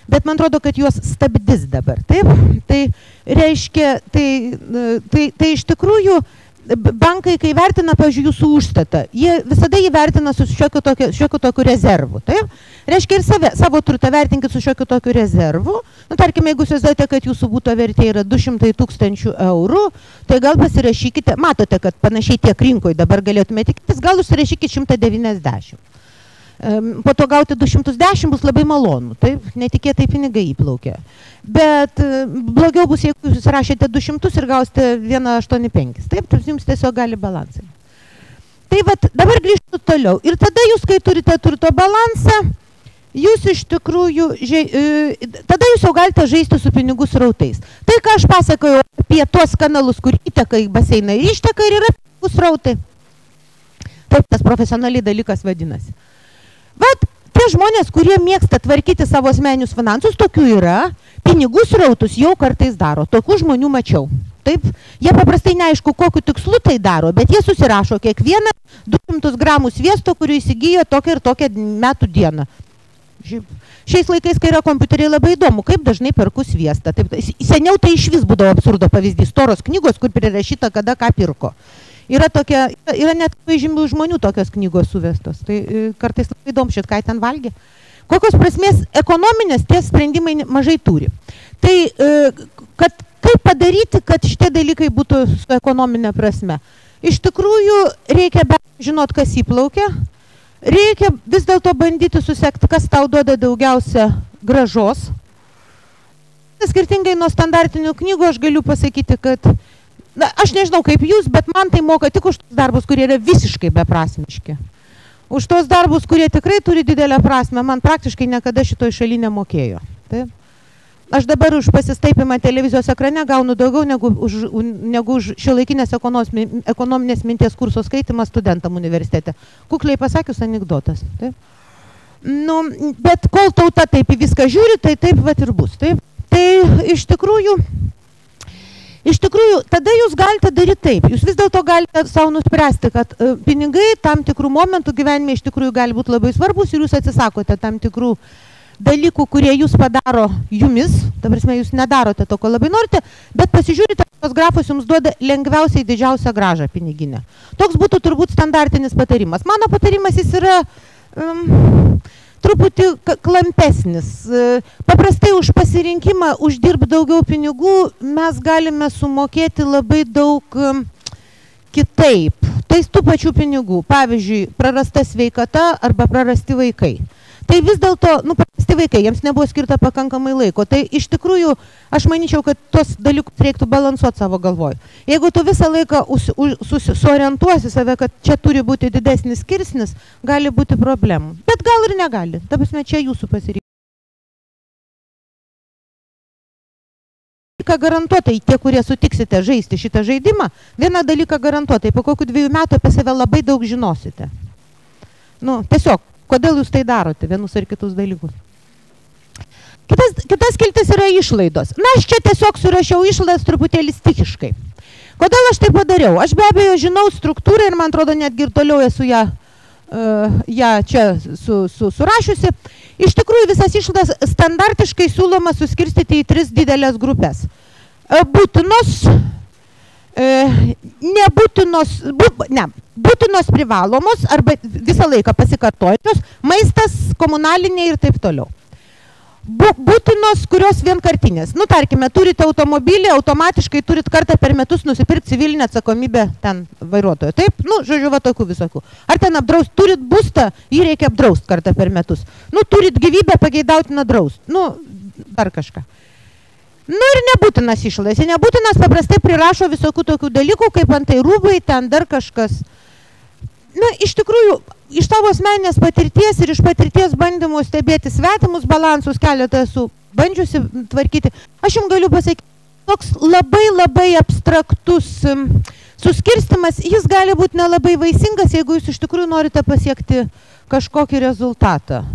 bet man atrodo, kad juos stabdys dabar. Taip? Tai reiškia, tai iš tikrųjų bankai, kai vertina, pavyzdžiui, jūsų užstatą, jie visada jį vertina su šiokiu tokiu rezervu. Taip? Reiškia, ir savo turtą vertinkit su šiokiu tokiu rezervu. Nu, tarkime, jeigu įsivaizduojate, kad jūsų būto vertė yra 200 000 eurų, tai gal pasirašykite, matote, kad panašiai tiek rinkoje dabar galėtumėte tikėtis, gal užsirašykite 190. Po to gauti 210 bus labai malonu, taip, netikėtai pinigai įplaukia. Bet blogiau bus, jeigu jūs rašėte 200 ir gausite 185, taip, jums tiesiog gali balansai. Tai vat, dabar grįžtu toliau. Ir tada jūs, kai turite turto balansą, jūs iš tikrųjų, tada jūs jau galite žaisti su pinigų srautais. Tai, ką aš pasakoju apie tuos kanalus, kur įteka į baseiną ir išteka, ir yra pinigų srautai. Taip, tas profesionaliai dalykas vadinasi. Vat, tie žmonės, kurie mėgsta tvarkyti savo asmeninius finansus, tokių yra, pinigų srautus jau kartais daro. Tokių žmonių mačiau. Taip, jie paprastai neaišku, kokiu tikslu tai daro, bet jie susirašo kiekvieną 200 gramų sviesto, kurį įsigijo tokią ir tokią metų dieną. Šiais laikais, kai yra kompiuteriai, labai įdomu, kaip dažnai perku sviestą. Taip, seniau tai iš vis būdavo absurdo pavyzdys, storos knygos, kur prirašyta, kada ką pirko. Yra net žymių žmonių tokios knygos suvestos. Tai kartais labai įdomu šit, ką ten valgė. Kokios prasmės ekonominės tie sprendimai mažai turi. Tai kaip padaryti, kad šitie dalykai būtų su ekonominė prasme? Iš tikrųjų, reikia žinot, kas įplaukia. Reikia vis dėlto bandyti susekti, kas tau duoda daugiausia grąžos. Skirtingai nuo standartinių knygų aš galiu pasakyti, kad na, aš nežinau kaip jūs, bet man tai moka tik už tos darbus, kurie yra visiškai beprasmiški. Už tos darbus, kurie tikrai turi didelę prasmę, man praktiškai niekada šitoj šaly nemokėjo. Taip? Aš dabar už pasistaipimą televizijos ekrane gaunu daugiau negu už šiuolaikinės ekonominės minties kurso skaitimą studentam universitete. Kukliai pasakius anekdotas. Taip? Nu, bet kol tauta taip į viską žiūri, tai taip vat ir bus. Taip? Tai iš tikrųjų, tada jūs galite daryti taip. Jūs vis dėlto galite savo nuspręsti, kad pinigai tam tikrų momentų gyvenime iš tikrųjų gali būti labai svarbus ir jūs atsisakote tam tikrų dalykų, kurie jūs padaro jumis. Ta prasme, jūs nedarote to, ko labai norite, bet pasižiūrite, tos grafos jums duoda lengviausiai didžiausią grąžą piniginę. Toks būtų turbūt standartinis patarimas. Mano patarimas jis yra truputį klampesnis. Paprastai už pasirinkimą uždirbti daugiau pinigų mes galime sumokėti labai daug kitaip. Tai tų pačių pinigų. Pavyzdžiui, prarasta sveikata arba prarasti vaikai. Tai vis dėlto, prarasti vaikai, jiems nebuvo skirta pakankamai laiko. Tai iš tikrųjų, aš manyčiau, kad tos dalykus reiktų balansuoti savo galvoj. Jeigu tu visą laiką suorientuosi save, kad čia turi būti didesnis skirsnis, gali būti problemų. Bet gal ir negali. Ta prasme, čia jūsų pasirinkimas. Garantuotai tie, kurie sutiksite žaisti šitą žaidimą, vieną dalyką garantuotai, po kokių 2 metų apie save labai daug žinosite. Tiesiog. Kodėl jūs tai darote, vienus ar kitus dalykus? Kitas skiltis yra išlaidos. Na, aš čia tiesiog surašiau išlaidas truputėlį stichiškai. Kodėl aš tai padariau? Aš be abejo žinau struktūrą ir man atrodo netgi ir toliau esu ją čia surašiusi. Iš tikrųjų visas išlaidas standartiškai siūloma suskirstyti į 3 didelės grupės. Būtinos, būtinos privalomos arba visą laiką pasikartojančios, maistas, komunaliniai ir taip toliau. Būtinos, kurios vienkartinės. Tarkime, turite automobilį, automatiškai turit kartą per metus nusipirkti civilinę atsakomybę ten vairuotojo. Taip, žodžiu, va tokių visokių. Ar ten apdraust, turit būstą, jį reikia apdraust kartą per metus. Turit gyvybę, pageidautiną draust. Dar kažką. Ir nebūtinas išlaidas. Nebūtinas paprastai prirašo visokių tokių dalykų, kaip antai rūbai, ten dar kažkas. Iš tikrųjų, iš savo asmeninės patirties ir iš patirties bandymų stebėti svetimus balansus, keletą esu bandžiusi tvarkyti. Aš jums galiu pasakyti, toks labai abstraktus suskirstimas, jis gali būti nelabai vaisingas, jeigu jūs iš tikrųjų norite pasiekti kažkokį rezultatą.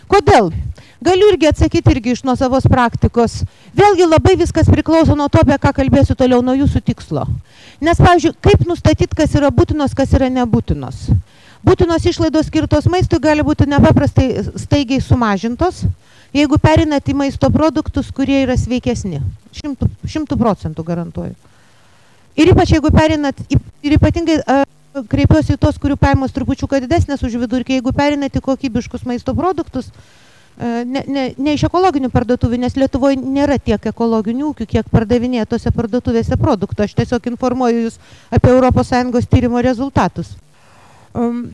Kodėl? Galiu irgi atsakyti iš nuosavos praktikos. Vėlgi labai viskas priklauso nuo to, apie ką kalbėsiu toliau, nuo jūsų tikslo. Nes, pavyzdžiui, kaip nustatyti, kas yra būtinos, kas yra nebūtinos. būtinos išlaidos skirtos maistui gali būti nepaprastai staigiai sumažintos, jeigu perinat į maisto produktus, kurie yra sveikesni. 100% garantuoju. Ir ypač jeigu perinat, ir ypatingai kreipiuosi į tos, kurių pajamos trupučiuką didesnės už vidurkį, jeigu perinat į kokybiškus maisto produktus, ne iš ekologinių parduotuvių, nes Lietuvoje nėra tiek ekologinių ūkių, kiek pardavinėja tose parduotuvėse produktų. Aš tiesiog informuoju jūs apie ES tyrimo rezultatus.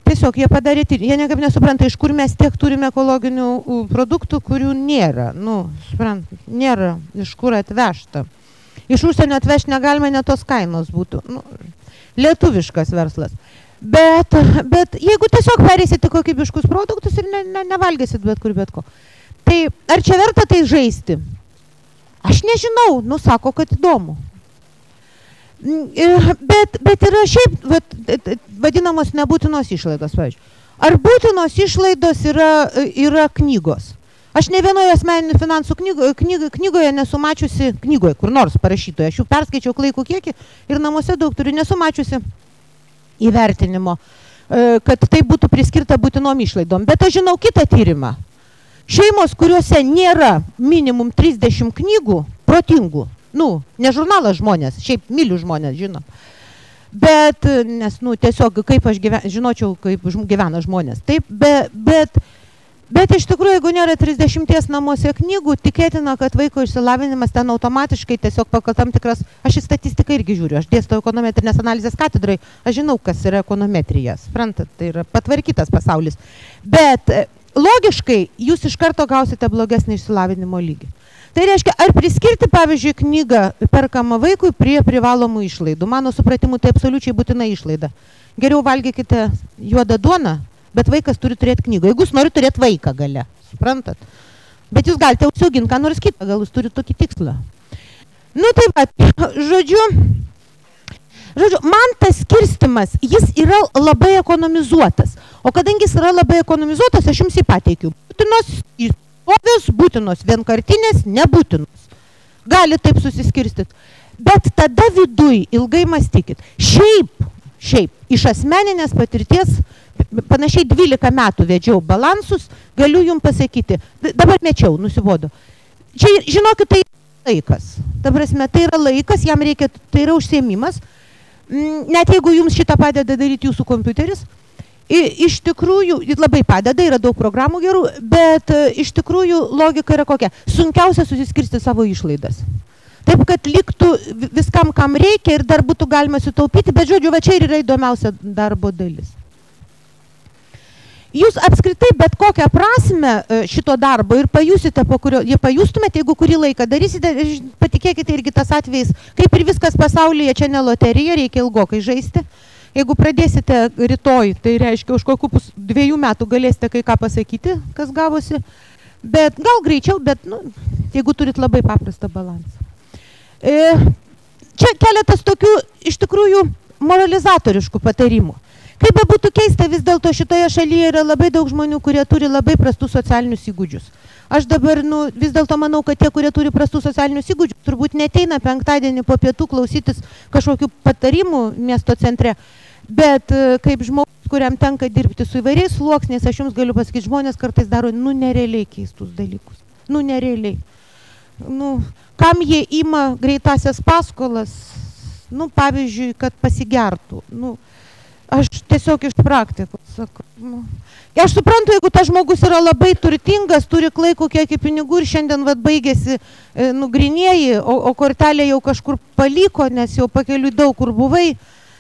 Tiesiog jie padarė tyrimą, jie niekaip nesupranta, iš kur mes tiek turime ekologinių produktų, kurių nėra. Nėra iš kur atvežta. Iš užsienio atvežti negalima, net tos kainos būtų. Lietuviškas verslas. Bet jeigu tiesiog perėsit į kokybiškus produktus ir nevalgysit bet kur bet ko, tai ar čia verta tai žaisti? Aš nežinau, sako, kad įdomu. Bet yra šiaip vadinamos nebūtinos išlaidos, pavyzdžiui. Ar būtinos išlaidos yra knygos? Aš ne vienoje asmeninių finansų knygoje nesu mačiusi, knygoje kur nors parašytoje, aš jų perskaičiau klaikų kiekį ir namuose daug turiu, nesu mačiusi įvertinimo, kad tai būtų priskirta būtinom išlaidom. Bet aš žinau kitą tyrimą. Šeimos, kuriuose nėra minimum 30 knygų, protingų, ne žurnalas žmonės, šiaip myliu žmonės, žino. Bet, nes, tiesiog kaip aš žinočiau, kaip gyvena žmonės. Taip, bet iš tikrųjų, jeigu nėra 30 namuose knygų, tikėtina, kad vaiko išsilavinimas ten automatiškai tiesiog pagal tam tikras, aš į statistiką irgi žiūriu, aš dėstau ekonometrinės analizės katedrai, aš žinau, kas yra ekonometrija, suprantat, tai yra patvarkytas pasaulis. Bet logiškai jūs iš karto gausite blogesnį išsilavinimo lygį. Tai reiškia, ar priskirti, pavyzdžiui, knygą perkamą vaikui prie privalomų išlaidų? Mano supratimu, tai absoliučiai būtina išlaida. Geriau valgykite juodą duoną, bet vaikas turi turėti knygą. Jeigu jūs nori turėti vaiką gale, suprantat? Bet jūs galite užsiauginti ką nors kitą, gal jūs turite tokį tikslą. Taip pat, žodžiu, man tas skirstimas, jis yra labai ekonomizuotas. O kadangi jis yra labai ekonomizuotas, aš jums jį pateikiu. Būtinos įstovios, būtinos vienkartinės, nebūtinos. Gali taip susiskirstyti. Bet tada viduj ilgai mąstykit. Šiaip, iš asmeninės patirties, panašiai 12 metų vedžiau balansus, galiu jums pasakyti, dabar mečiau, nusibodo. Čia, žinokit, tai laikas. Ta prasme, tai yra laikas, jam reikia, tai yra užsiėmimas. Net jeigu jums šitą padeda daryti jūsų kompiuteris, iš tikrųjų, labai padeda, yra daug programų gerų, bet iš tikrųjų logika yra kokia. Sunkiausia susiskirsti savo išlaidas. Taip, kad liktų viskam, kam reikia ir dar būtų galima sutaupyti, bet žodžiu, va čia ir yra įdomiausia darbo dalis. Jūs apskritai bet kokią prasme šito darbo ir pajusite, pajustumėte, jeigu kurį laiką darysite, patikėkite irgi tas atvejais, kaip ir viskas pasaulyje, čia ne loterija, reikia ilgokai žaisti. Jeigu pradėsite rytoj, tai reiškia, už kokių 2 metų galėsite kai ką pasakyti, kas gavosi, bet gal greičiau, bet jeigu turit labai paprastą balansą. Čia keletas tokių iš tikrųjų moralizatoriškų patarimų. Kaip bebūtų keista, vis dėlto šitoje šalyje yra labai daug žmonių, kurie turi labai prastus socialinius įgūdžius. Aš dabar vis dėlto manau, kad tie, kurie turi prastus socialinius įgūdžius, turbūt neteina penktadienį po pietų klausytis kažkokių patarimų miesto centre, bet kaip žmogus, kuriam tenka dirbti su įvairiais sluoksniais, aš jums galiu pasakyti, žmonės kartais daro nerealiai keistus dalykus. Nerealiai. Kam jie ima greitasias paskolas, pavyzdžiui, kad pasigertų. Aš tiesiog iš praktikos sakau. Aš suprantu, jeigu tas žmogus yra labai turtingas, turi klaikų kiekį pinigų ir šiandien baigėsi grynieji, o kortelė jau kažkur paliko, nes jau pakeliui daug kur buvai.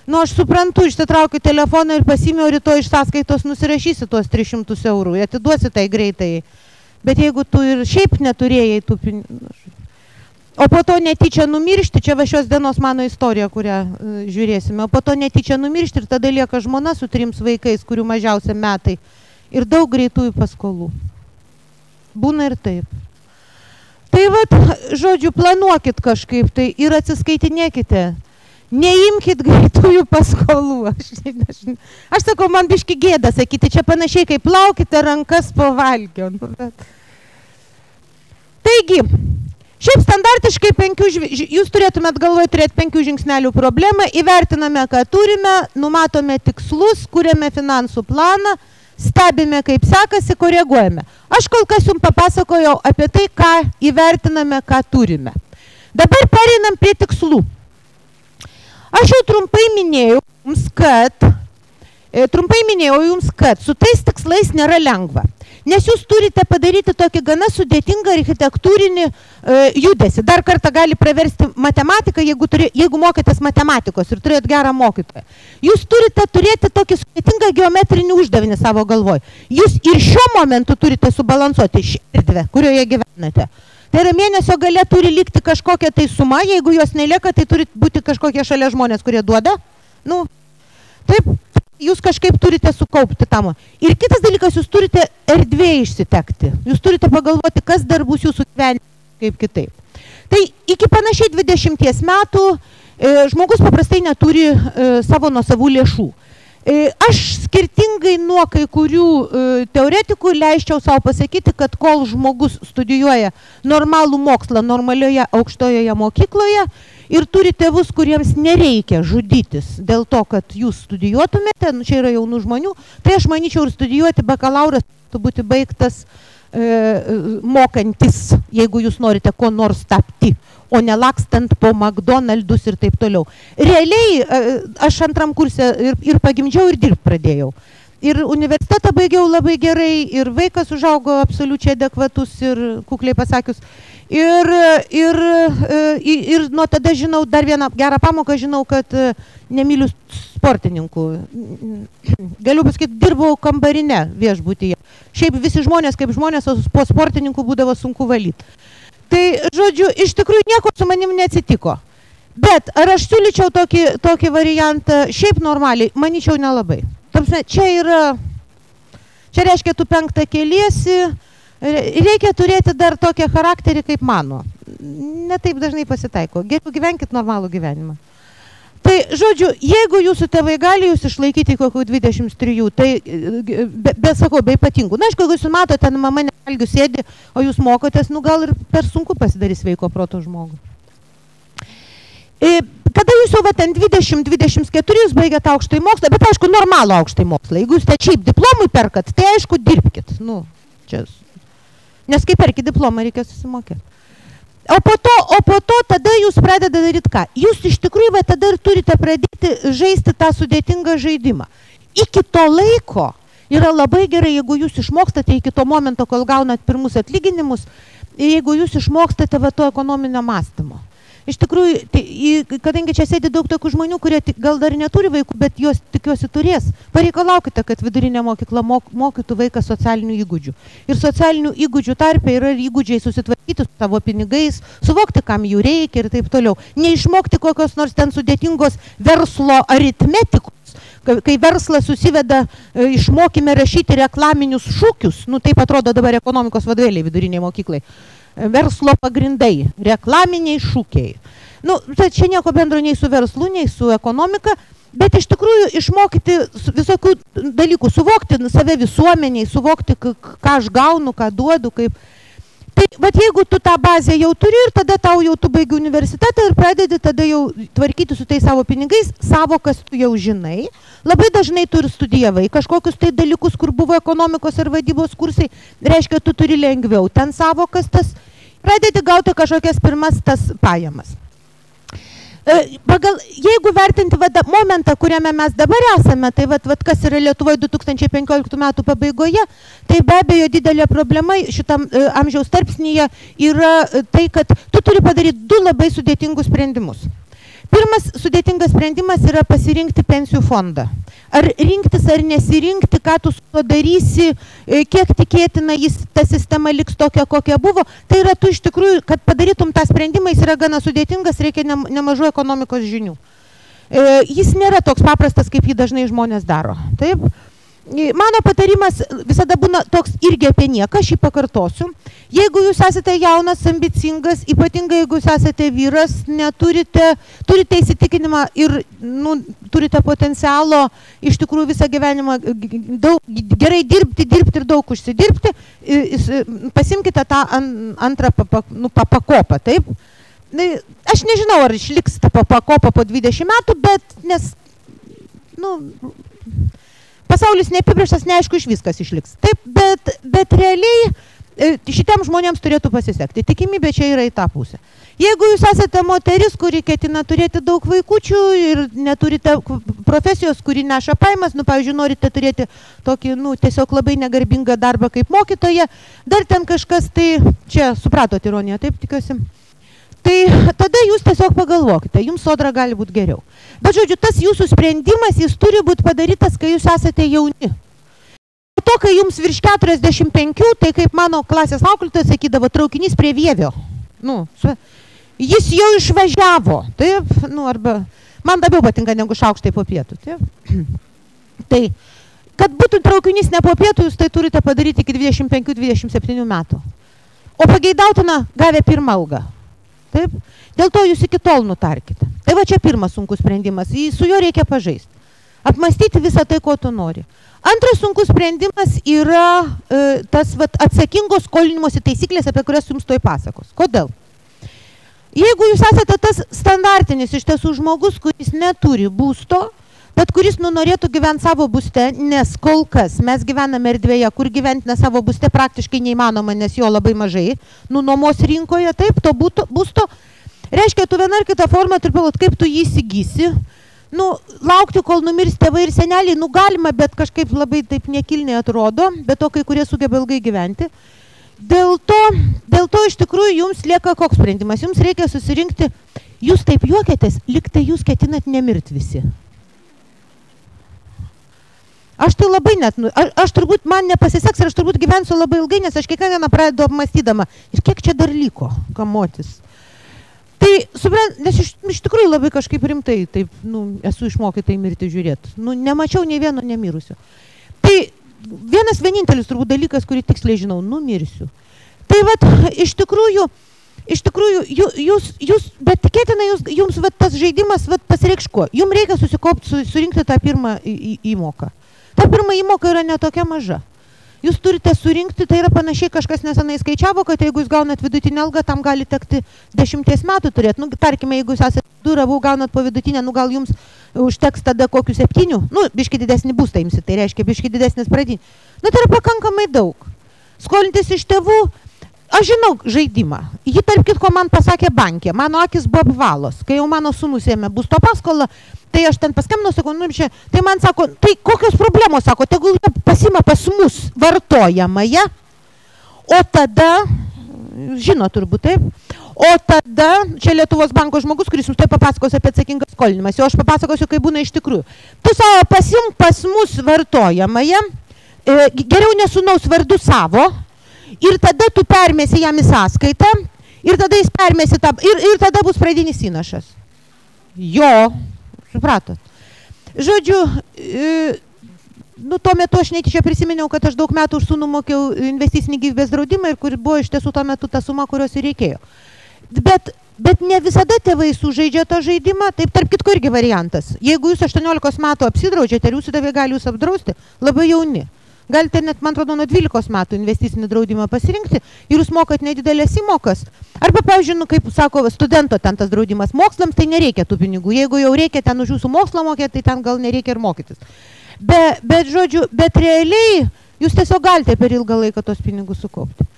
Aš suprantu, išsitraukiu telefoną ir pasimiau rytoj iš sąskaitos nusirašysi tuos 300 eurų, atiduosi tai greitai. Bet jeigu tu ir šiaip neturėjai tų pinigų, o po to netyčia numiršti, čia va šios dienos mano istorija, kurią žiūrėsime, o po to netyčia numiršti ir tada lieka žmona su 3 vaikais, kurių mažiausia metai ir daug greitųjų paskolų. Būna ir taip. Tai vat, žodžiu, planuokit kažkaip tai ir atsiskaitinėkite. Neimkit greitųjų paskolų. Aš sakau, man biški gėda sakyti, čia panašiai kaip plaukite rankas po valgio. Taigi, Šiaip standartiškai jūs turėtumėt galvoje turėti 5 žingsnelių problemą, įvertiname, ką turime, numatome tikslus, kuriame finansų planą, stebime, kaip sekasi, koreguojame. Aš kol kas jums papasakojau apie tai, ką įvertiname, ką turime. Dabar pereinam prie tikslų. Aš jau trumpai minėjau jums, kad su tais tikslais nėra lengva. Nes jūs turite padaryti tokį gana sudėtingą architektūrinį judesį. Dar kartą gali praversti matematiką, jeigu mokėtės matematikos ir turėt gerą mokytoją. Jūs turite turėti tokį sudėtingą geometrinį uždavinį savo galvoj. Jūs ir šiuo momentu turite subalansuoti šią erdvę, kurioje gyvenate. Tai yra mėnesio gale turi likti kažkokia tai suma, jeigu jos nelieka, tai turi būti kažkokie šalia žmonės, kurie duoda. Nu, taip. Jūs kažkaip turite sukaupti tam. Ir kitas dalykas, jūs turite erdvėje išsitekti. Jūs turite pagalvoti, kas dar bus jūsų gyvenime kaip kitaip. Tai iki panašiai 20 metų žmogus paprastai neturi savo nuosavų lėšų. Aš skirtingai nuo kai kurių teoretikų leisčiau savo pasakyti, kad kol žmogus studijuoja normalų mokslą normalioje aukštojoje mokykloje, ir turi tėvus, kuriems nereikia žudytis dėl to, kad jūs studijuotumėte, čia yra jaunų žmonių, tai aš manyčiau ir studijuoti bakalauras turėtų būti baigtas mokantis, jeigu jūs norite ko nors tapti, o nelakstant po McDonald's ir taip toliau. Realiai aš antram kurse ir pagimdžiau, ir dirbt pradėjau. Ir universitetą baigiau labai gerai, ir vaikas užaugo absoliučiai adekvatus ir kukliai pasakius. Ir nuo tada žinau, dar vieną gerą pamoką žinau, kad nemyliu sportininkų. Galiu pasakyti, dirbau kambarine viešbutyje. Šiaip visi žmonės kaip žmonės, o po sportininkų būdavo sunku valyti. Tai, žodžiu, iš tikrųjų nieko su manim neatsitiko. Bet ar aš siūlyčiau tokį variantą šiaip normaliai? Manyčiau nelabai. Čia reiškia, tu 5 keliesi, reikia turėti dar tokią charakterį kaip mano. Ne taip dažnai pasitaiko. Geriau gyvenkit normalų gyvenimą. Tai, žodžiu, jeigu jūsų tėvai gali jūs išlaikyti kokių 23, tai, be ypatingų. Na, aišku, jeigu jūs matote, ten mama nevalgių sėdi, o jūs mokotės, nu gal ir per sunku pasidarys sveiko proto žmogų. Kada jūs jau ten 20-24 jūs baigėte aukštąjį mokslą, bet aišku, normalų aukštąjį mokslą. Jeigu jūs šiaip diplomui perkat, tai aišku, dirbkit. Nu, čia. Nes kai perki diplomą, reikia susimokėti. O po to tada jūs pradeda daryti ką? Jūs iš tikrųjų tada ir turite pradėti žaisti tą sudėtingą žaidimą. Iki to laiko yra labai gerai, jeigu jūs išmokstate iki to momento, kol gaunat pirmus atlyginimus, jeigu jūs išmokstate to ekonominio mąstymo. Iš tikrųjų, kadangi čia sėdi daug tokių žmonių, kurie gal dar neturi vaikų, bet jos tikiuosi turės, pareikalaukite, kad vidurinė mokykla mokytų vaiką socialinių įgūdžių. Ir socialinių įgūdžių tarpe yra įgūdžiai susitvarkyti su savo pinigais, suvokti, kam jų reikia ir taip toliau. Neišmokti kokios nors ten sudėtingos verslo aritmetikos, kai verslas susiveda, išmokime rašyti reklaminius šūkius, nu taip atrodo dabar ekonomikos vadovėliai viduriniai mokyklai. Verslo pagrindai, reklaminiai šūkiai. Nu, tai čia nieko bendro nei su verslu, nei su ekonomika, bet iš tikrųjų išmokyti visokių dalykų, suvokti save visuomeniai, suvokti, ką aš gaunu, ką duodu, kaip. Tai, bet jeigu tu tą bazę jau turi ir tada tau jau tu baigi universitetą ir pradedi tada jau tvarkyti su tais savo pinigais, savokas tu jau žinai, labai dažnai tu ir studijavai kažkokius tai dalykus, kur buvo ekonomikos ir vadybos kursai, reiškia, tu turi lengviau ten savokas tas, pradedi gauti kažkokias pirmas tas pajamas. Jeigu vertinti momentą, kuriame mes dabar esame, tai kas yra Lietuvoje 2015 metų pabaigoje, tai be abejo didelė problema šitam amžiaus tarpsnyje yra tai, kad tu turi padaryti 2 labai sudėtingus sprendimus. Pirmas sudėtingas sprendimas yra pasirinkti pensijų fondą. Ar rinktis ar nesirinkti, ką tu su to darysi, kiek tikėtina ta sistema liks tokia, kokia buvo. Tai yra tu iš tikrųjų, kad padarytum tą sprendimą, jis yra gana sudėtingas, reikia nemažų ekonomikos žinių. Jis nėra toks paprastas, kaip jį dažnai žmonės daro. Taip? Mano patarimas visada būna toks irgi apie nieką, aš jį pakartosiu. Jeigu jūs esate jaunas, ambicingas, ypatingai jeigu jūs esate vyras, turite įsitikinimą ir turite potencialo iš tikrųjų visą gyvenimą gerai dirbti ir daug užsidirbti, pasimkite tą antrą pakopą, taip? Aš nežinau, ar išliks ta pakopa po 20 metų, bet nes, pasaulis neapibrėžtas, neaišku, iš viskas išliks. Taip, bet realiai šitiem žmonėms turėtų pasisekti. Tikimybė čia yra į tą pusę. Jeigu jūs esate moteris, kuri ketina turėti daug vaikučių ir neturite profesijos, kuri neša pajamas, pavyzdžiui, norite turėti tokį, tiesiog labai negarbingą darbą kaip mokytoja, dar ten kažkas, tai čia supratot ironiją, taip tikiuosi. Tai tada jūs tiesiog pagalvokite, jums sodra gali būti geriau. Bet žodžiu, tas jūsų sprendimas, jis turi būti padarytas, kai jūs esate jauni. Po to, kai jums virš 45, tai kaip mano klasės auklėtojas sakydavo, traukinys prie Vievio. Jis jau išvažiavo, taip, arba man labiau patinka negu šaukštai po pietų, taip. Tai, kad būtų traukinys ne po pietų, jūs tai turite padaryti iki 25-27 metų. O pageidautina gavę pirmą algą. Taip? Dėl to jūs iki tol nutarkite. Tai va čia pirmas sunkus sprendimas, su juo reikia pažaisti. Apmastyti visą tai, ko tu nori. Antras sunkus sprendimas yra tas atsakingos skolinimosi taisyklės, apie kurias jums toj pasakos. Kodėl? Jeigu jūs esate tas standartinis iš tiesų žmogus, kuris neturi būsto, bet kuris norėtų gyventi savo būste, nes kol kas mes gyvename erdvėje, kur gyventi ne savo būste praktiškai neįmanoma, nes jo labai mažai, nuomos rinkoje, taip, to būsto, reiškia, tu vieną ar kitą formą turi pagalvoti, kaip tu jį įsigysi, laukti, kol numirs tėvai ir seneliai, galima, bet kažkaip labai taip nekilniai atrodo, bet to kai kurie sugeba ilgai gyventi. Dėl to iš tikrųjų jums lieka koks sprendimas, jums reikia susirinkti, jūs taip juokėtės, lyg tai jūs ketinat nemirti visi. Aš tai labai aš turbūt man nepasiseks ir aš turbūt gyvensiu labai ilgai, nes aš kiekvieną pradedu apmastydama. Ir kiek čia dar liko kamotis. Tai, nes iš tikrųjų labai kažkaip rimtai, taip, esu išmokyta į mirtį žiūrėti. Nemačiau nei vieno nemirusio. Tai vienas vienintelis turbūt dalykas, kurį tiksliai žinau, numirsiu. Tai vat, iš tikrųjų, jūs, bet tikėtina, jums tas žaidimas pasireikš kuo. Jums reikia surinkti tą pirmą įmoką. Ta pirma įmoka yra netokia maža. Jūs turite surinkti, tai yra panašiai kažkas nesenai skaičiavo, kad jeigu jūs gaunat vidutinę algą, tam gali tekti 10 metų turėti. Tarkime, jeigu jūs esate duravų, gaunat po vidutinę, gal jums užteks tada kokių 7, biški didesnį būstą imsi, tai reiškia biški didesnis pradinį. Tai yra pakankamai daug. Skolintis iš tėvų, aš žinau žaidimą. Ji tarp kitko man pasakė bankė, mano akis buvo apvalos. Kai jau mano sūnus ėmė būsto paskolą, tai aš ten paskambinau, sakau, tai man sako, tai kokios problemos, sako, tegul jie pasima pas mus vartojamąją, o tada, žino turbūt taip, o tada, čia Lietuvos banko žmogus, kuris jums tai papasakos apie atsakingą skolinimąsi, o aš papasakosiu, kaip būna iš tikrųjų. Tu savo pasim pas mus vartojamąją, geriau ne sūnaus vardu savo, ir tada tu permėsi jam į sąskaitą, ir tada jis permėsi tą, ir tada bus pradinis įnašas. Jo. Supratot. Žodžiu, tuo metu aš netyčia prisiminiau, kad aš daug metų už sūnų mokėjau investicinį gyvybės draudimą ir kur buvo iš tiesų tuo metu ta suma, kurios ir reikėjo. Bet ne visada tėvai sužaidžia tą žaidimą, taip tarp kitko irgi variantas. Jeigu jūs 18 metų apsidraudžiate ir jūsų tėvai gali jūs apdrausti, labai jauni. Galite net, man atrodo, nuo 12 metų investicinį draudimą pasirinkti ir jūs mokat nedidelės įmokas. Arba, pavyzdžiui, kaip sako studento ten tas draudimas, mokslams tai nereikia tų pinigų. Jeigu jau reikia ten už jūsų mokslą mokėti, tai ten gal nereikia ir mokytis. Bet realiai jūs tiesiog galite per ilgą laiką tos pinigus sukaupti.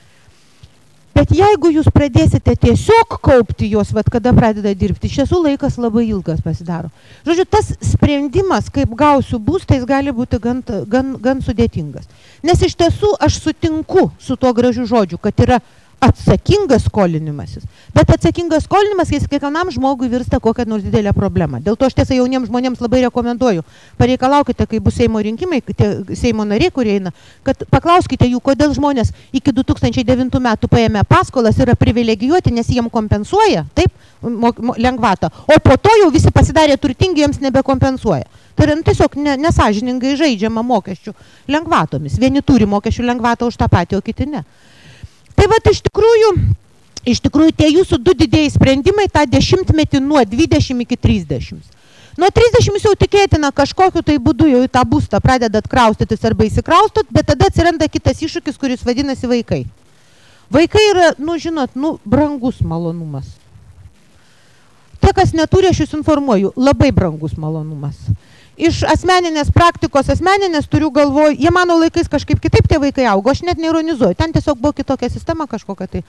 Bet jeigu jūs pradėsite tiesiog kaupti juos, kada pradeda dirbti, iš tiesų laikas labai ilgas pasidaro. Žodžiu, tas sprendimas, kaip gausiu būstą, jis gali būti gan sudėtingas. Nes iš tiesų aš sutinku su tuo gražiu žodžiu, kad yra atsakingas skolinimasis. Bet atsakingas skolinimas, jis kiekvienam žmogui virsta kokią nors didelę problemą. Dėl to aš tiesa jauniems žmonėms labai rekomenduoju. Pareikalaukite, kai bus Seimo rinkimai, Seimo nariai, kurie eina, kad paklauskite jų, kodėl žmonės iki 2009 metų paėmė paskolas yra privilegijuoti, nes jiems kompensuoja, taip, lengvatą. O po to jau visi pasidarė turtingi, jiems nebekompensuoja. Tai yra tiesiog nesąžiningai žaidžiama mokesčių lengvatomis. Vieni turi mokesčių lengvatą už tą patį, o kiti ne. Tai vat iš tikrųjų tie jūsų du didėjai sprendimai tą 10-metį nuo 20 iki 30. Nuo 30 jūs jau tikėtina kažkokiu tai būdu jau į tą būstą pradedat kraustytis arba įsikraustot, bet tada atsiranda kitas iššūkis, kuris vadinasi vaikai. Vaikai yra, brangus malonumas. Tie, kas neturi, aš jūs informuoju, labai brangus malonumas. Iš asmeninės praktikos, turiu galvoj, jie mano laikais kažkaip kitaip tie vaikai augo, aš net neironizuoju, ten tiesiog buvo kitokia sistema kažkokia tai,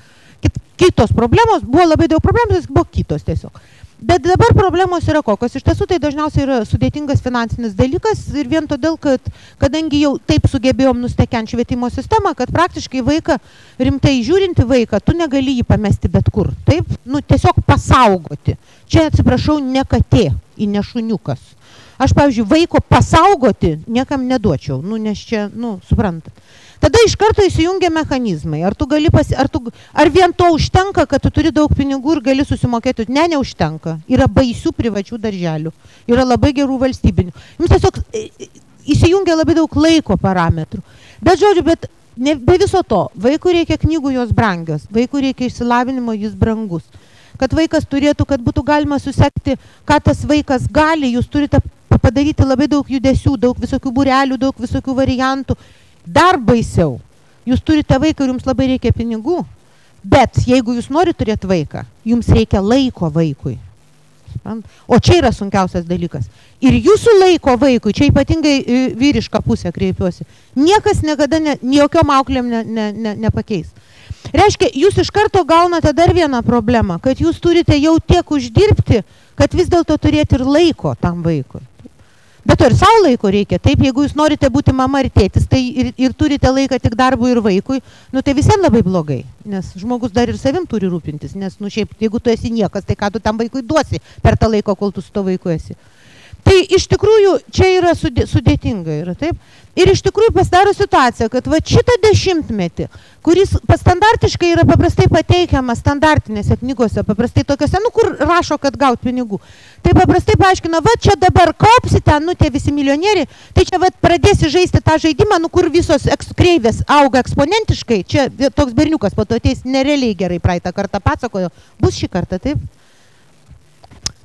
kitos problemos, buvo labai daug problemų, buvo kitos tiesiog. Bet dabar problemos yra kokios, iš tiesų tai dažniausiai yra sudėtingas finansinis dalykas ir vien todėl, kad kadangi jau taip sugebėjom nustekent švietimo sistemą, kad praktiškai vaiką, rimtai žiūrinti vaiką, tu negali jį pamesti bet kur, taip, tiesiog pasaugoti. Čia, atsiprašau, ne katė, ne šuniukas. Aš, pavyzdžiui, vaiko pasaugoti niekam neduočiau, nes čia, suprantat. Tada iš karto įsijungia mechanizmai. Ar vien to užtenka, kad tu turi daug pinigų ir gali susimokėti? Ne, neužtenka. Yra baisių privačių darželių. Yra labai gerų valstybinių. Jums tiesiog įsijungia labai daug laiko parametrų. Bet, žodžiu, be viso to, vaikui reikia knygų, jos brangios. Vaikui reikia išsilavinimo, jis brangus. Kad vaikas turėtų, kad būtų galima susekti, ką tas vaikas gali, jūs turite padaryti labai daug judesių, daug visokių būrelių, daug visokių variantų. Dar baisiau, jūs turite vaiką ir jums labai reikia pinigų, bet jeigu jūs norite turėti vaiką, jums reikia laiko vaikui. O čia yra sunkiausias dalykas. Ir jūsų laiko vaikui, čia ypatingai vyrišką pusę kreipiuosi, niekas niekada jokiom auklėm nepakeis. Reiškia, jūs iš karto gaunate dar vieną problemą, kad jūs turite jau tiek uždirbti, kad vis dėlto turėti ir laiko tam vaikui. Bet ir savo laiko reikia. Taip, jeigu jūs norite būti mama ir tėtis, tai ir turite laiką tik darbui ir vaikui, tai visiems labai blogai. Nes žmogus dar ir savim turi rūpintis. Nes, šiaip, jeigu tu esi niekas, tai ką tu tam vaikui duosi per tą laiką, kol tu su to vaiku esi. Tai iš tikrųjų čia yra sudėtinga. Taip? Ir iš tikrųjų pasidaro situacija, kad va šitą 10-metį, kuris standartiškai yra paprastai pateikiamas standartinėse knygose, paprastai tokiose, kur rašo, kad gaut pinigų. Tai paprastai paaiškina, va čia dabar kaupsi ten, tie visi milijonieriai, tai čia va pradėsi žaisti tą žaidimą, kur visos kreivės auga eksponentiškai. Čia toks berniukas po to ateis nerealiai gerai praeitą kartą pasakojo. Bus šį kartą, taip?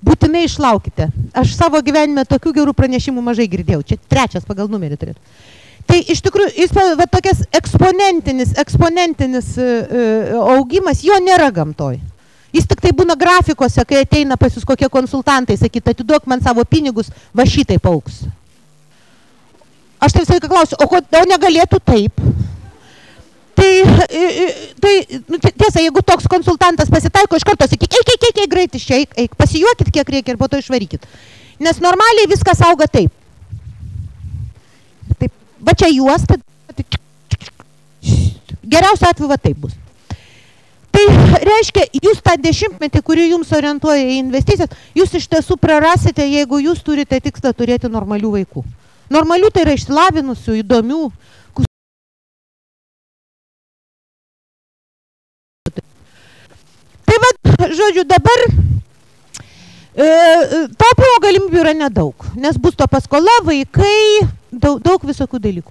Būtinai išlaukite. Aš savo gyvenime tokių gerų pranešimų mažai girdėjau. Čia 3 pagal numerį turėtų. Tai iš tikrųjų, jis va tokias eksponentinis augimas, jo nėra gamtoj. Jis tik tai būna grafikose, kai ateina pas jūs kokie konsultantai, sakyt, atiduok man savo pinigus, va šitaip augs. Aš tai visą laiką klausiu, o negalėtų taip? Tai tiesa, jeigu toks konsultantas pasitaiko, iš karto sakyk, eik, greitis čia, eik, pasijuokit, kiek reikia ir po to išvarykit. Nes normaliai viskas auga taip. Taip, va čia juosta, geriausiu atveju va taip bus. Tai reiškia, jūs tą 10-metį, kurį jums orientuoja į investicijas, jūs iš tiesų prarasite, jeigu jūs turite tikslą turėti normalių vaikų. Normalių tai yra išsilavinusių, įdomių. Tai va, žodžiu, dabar taupimo galimybių yra nedaug, nes būsto paskola, vaikai, daug visokių dalykų.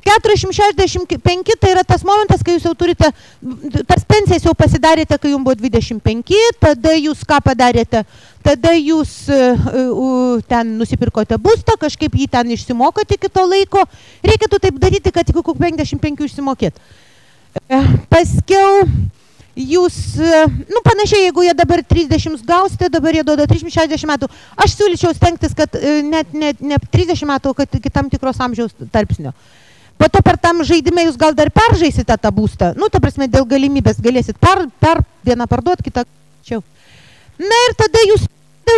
465 tai yra tas momentas, kai jūs jau turite, tas pensijas jau pasidarėte, kai jums buvo 25, tada jūs ką padarėte, tada jūs ten nusipirkote būstą, kažkaip jį ten išsimokote iki to laiko, reikėtų taip daryti, kad iki 55 išsimokėt. Paskiau jūs, panašiai, jeigu jie dabar 30 gausite, dabar jie duoda 360 metų, aš siūlyčiau stengtis, kad net ne 30 metų, kad iki tam tikros amžiaus tarpsnio. Po to per tam žaidime jūs gal dar peržaisite tą būstą, ta prasme, dėl galimybės galėsit vieną parduot, kitą čia. Na ir tada jūs,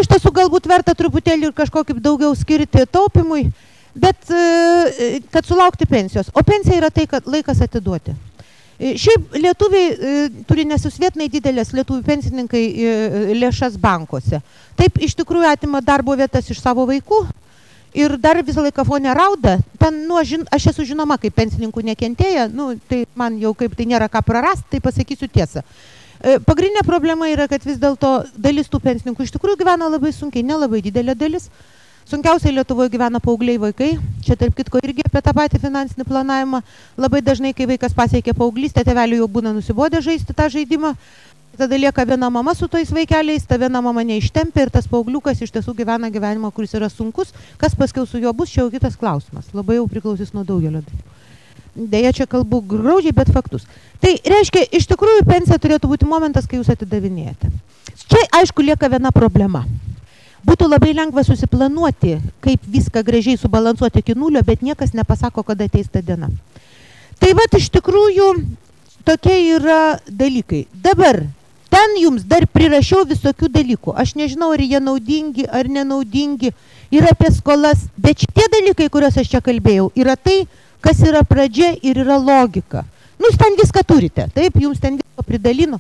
iš tiesų galbūt verta truputėlį ir kažkokį daugiau skirti taupimui, bet kad sulaukti pensijos. O pensija yra tai, kad laikas atiduoti. Šiaip lietuviai turi nesusvietinai didelės lietuvių pensininkai lėšas bankuose. Taip iš tikrųjų atima darbo vietas iš savo vaikų ir dar visą laiką fone rauda. Ten, aš esu žinoma, kaip pensininkų nekentėja, tai man jau kaip tai nėra ką prarast, tai pasakysiu tiesą. Pagrindinė problema yra, kad vis dėlto dalis tų pensininkų iš tikrųjų gyvena labai sunkiai, nelabai didelė dalis. sunkiausiai Lietuvoje gyvena paaugliai vaikai. Čia tarp kitko irgi apie tą patį finansinį planavimą. Labai dažnai, kai vaikas pasiekia paauglystę, tėvelių jau būna nusibodę žaisti tą žaidimą. Tada lieka viena mama su tais vaikeliais, ta viena mama neištempia ir tas paaugliukas iš tiesų gyvena gyvenimą, kuris yra sunkus. Kas paskiau su juo bus, čia jau kitas klausimas. Labai jau priklausys nuo daugelio dalykų. Deja, čia kalbu graudžiai, bet faktus. Tai reiškia, iš tikrųjų pensija turėtų būti momentas, kai jūs atidavinėjate. Čia, aišku, lieka viena problema. Būtų labai lengva susiplanuoti, kaip viską gražiai subalansuoti iki nulio, bet niekas nepasako, kada ateis ta diena. Tai vat iš tikrųjų tokie yra dalykai. Dabar, ten jums dar prirašiau visokių dalykų. Aš nežinau, ar jie naudingi, ar nenaudingi. Yra apie skolas, bet šitie dalykai, kuriuos aš čia kalbėjau, yra tai, kas yra pradžia ir yra logika. Nu, jūs ten viską turite, taip, jums ten visko pridalino.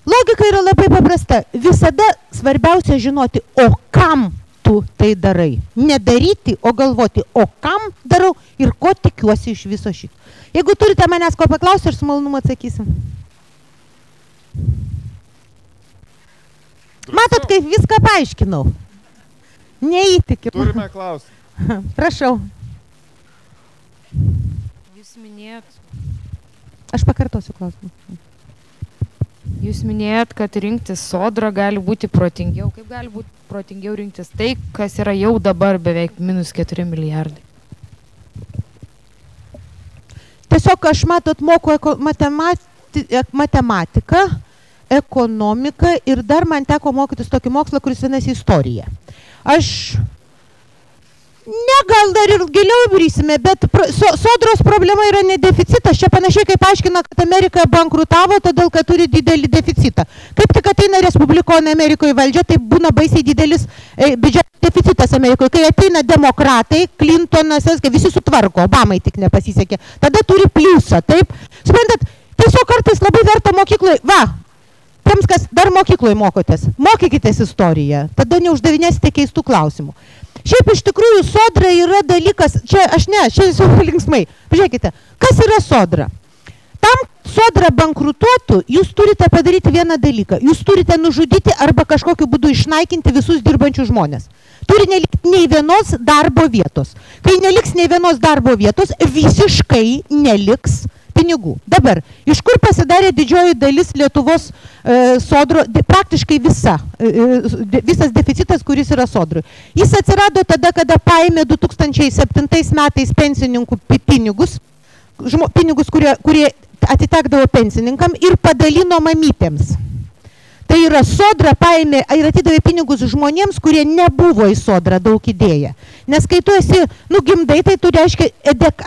Logika yra labai paprasta. Visada svarbiausia žinoti, o kam tu tai darai. Nedaryti, o galvoti, o kam darau ir ko tikiuosi iš viso šito. Jeigu turite manęs ko paklausti, aš su malonumu atsakysim. Matot, kaip viską paaiškinau. Neįtikim. Turime klausimą. Prašau. Jūs minėjot. Aš pakartosiu klausimą. Jūs minėjot, kad rinktis sodrą gali būti protingiau. Kaip gali būti protingiau rinktis tai, kas yra jau dabar beveik -4 milijardai? Tiesiog aš, matot, moku matematiką, ekonomiką ir dar man teko mokytis tokį mokslą, kuris vienasi istorija. Aš gal dar ir giliau brysime, bet sodros problema yra ne deficitas. Čia panašiai kaip aiškina, kad Amerika bankrutavo, todėl kad turi didelį deficitą. Kaip tik ateina respublikonai Amerikoje valdžia, tai būna baisiai didelis biudžeto deficitas Amerikoje. Kai ateina demokratai, Clintonas, visi sutvarko, Obamai tik nepasisekė. Tada turi pliusą, taip? Suprantat, tiesiog kartais labai verta mokykloje, tiems, kas dar mokykloje mokotės, mokykitės istoriją, tada neuždavinėsite keistų klausimų. Šiaip iš tikrųjų sodra yra dalykas, čia esu linksmai. Pažiūrėkite, kas yra sodra? Tam sodra bankrutuotų, jūs turite padaryti vieną dalyką. Jūs turite nužudyti arba kažkokiu būdu išnaikinti visus dirbančius žmonės. Turi nelikti nei vienos darbo vietos. Kai neliks nei vienos darbo vietos, visiškai neliks pinigų. Dabar, iš kur pasidarė didžioji dalis Lietuvos sodro, praktiškai visas deficitas, kuris yra sodrui. Jis atsirado tada, kada paėmė 2007 metais pensininkų pinigus, kurie atitekdavo pensininkam ir padalino mamytėms. Tai yra sodra paėmė ir atidavė pinigus žmonėms, kurie nebuvo į sodrą daug įdėję. Nes kai tu esi, gimdai, tai tu reiškia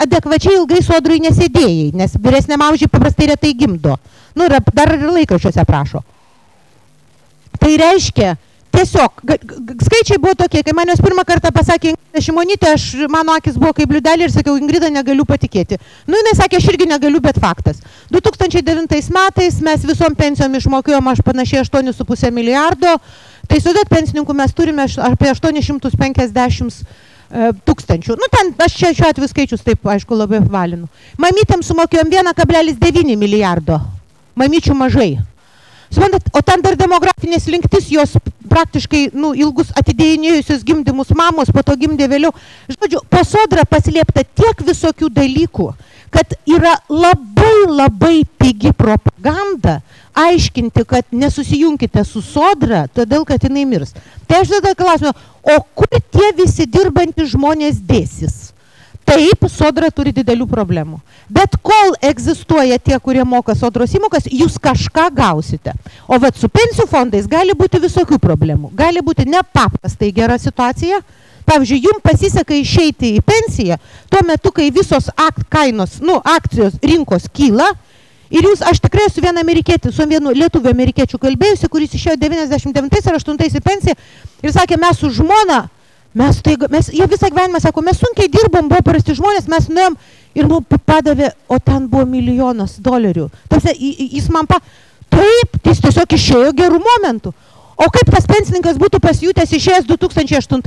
adekvačiai ilgai sodrai nesėdėjai, nes vyresniam amžiui paprastai retai gimdo. Dar ir laikraščiuose prašo. Tai reiškia, tiesiog, skaičiai buvo tokie, kai man jos pirmą kartą pasakė Ingrida Šimonytė, mano akis buvo kaip liudelė ir sakiau, Ingrida, negaliu patikėti. Jinai sakė, aš irgi negaliu, bet faktas. 2009 metais mes visom pensijom išmokėjom panašiai 8,5 milijardo, tai sudat pensininkų mes turime apie 850 tūkstančių. Ten aš čia šiuo atveju skaičius taip, aišku, labai valinu. Mamytėm sumokėjom 1,9 milijardo. Mamyčių mažai. Suprantat, o ten dar demografinės linktis, jos praktiškai ilgus atidėjinėjusius gimdymus mamos, po to gimdė vėliau. Žodžiu, po sodrą paslėpta tiek visokių dalykų, kad yra labai pigi propaganda aiškinti, kad nesusijunkite su sodra, todėl kad jinai mirs. Tai aš tada klausiu, o kur tie visi dirbantys žmonės dėsis? Taip, sodra turi didelių problemų. Bet kol egzistuoja tie, kurie moka sodros įmokas, jūs kažką gausite. O vat su pensijų fondais gali būti visokių problemų. Gali būti nepaprastai gera situacija. Pavyzdžiui, jums pasiseka išeiti į pensiją tuo metu, kai visos kainos, akcijos rinkos kyla. Ir aš tikrai su vienu lietuviu amerikiečiu kalbėjusi, kuris išėjo 99 ar 8 į pensiją ir sakė, mes su žmona, jie visą gyvenimą sako, mes sunkiai dirbom, buvo parasti žmonės, mes nuėjom ir padavė, o ten buvo $1,000,000. Jis man taip, jis tiesiog išėjo gerų momentų. O kaip tas pensininkas būtų pasijutęs išėjęs 2008?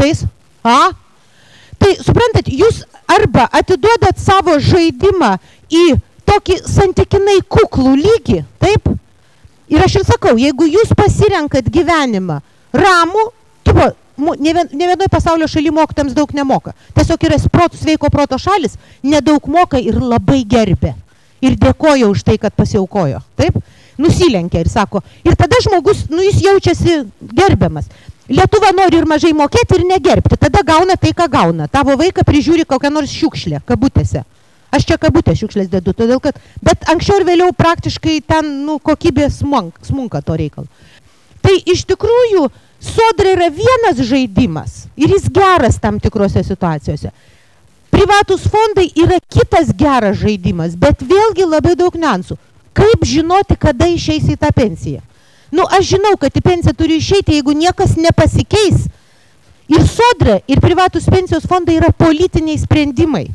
Tai suprantat, jūs arba atiduodat savo žaidimą į tokį santykinai kuklų lygį, taip? Ir aš ir sakau, jeigu jūs pasirenkat gyvenimą ramų, ne vienoj pasaulio šaly mokytojams daug nemoka. Tiesiog yra sveiko proto šalis, nedaug moka ir labai gerbė. Ir dėkoja už tai, kad pasiaukojo. Taip? Nusilenkia ir sako. Ir tada žmogus, jis jaučiasi gerbiamas. Lietuva nori ir mažai mokėti ir negerbti. Tada gauna tai, ką gauna. Tavo vaiką prižiūri kokią nors šiukšlę, kabutėse. Aš čia kabutę šiukšlės dedu, todėl kad, bet anksčiau ir vėliau praktiškai ten, kokybė smunka to reikalo. Tai iš tikrųjų sodra yra vienas žaidimas ir jis geras tam tikrose situacijose. Privatus fondai yra kitas geras žaidimas, bet vėlgi labai daug niuansų. Kaip žinoti, kada išeisi į tą pensiją? Aš žinau, kad į pensiją turi išeiti, jeigu niekas nepasikeis. Ir sodra, ir privatus pensijos fondai yra politiniai sprendimai.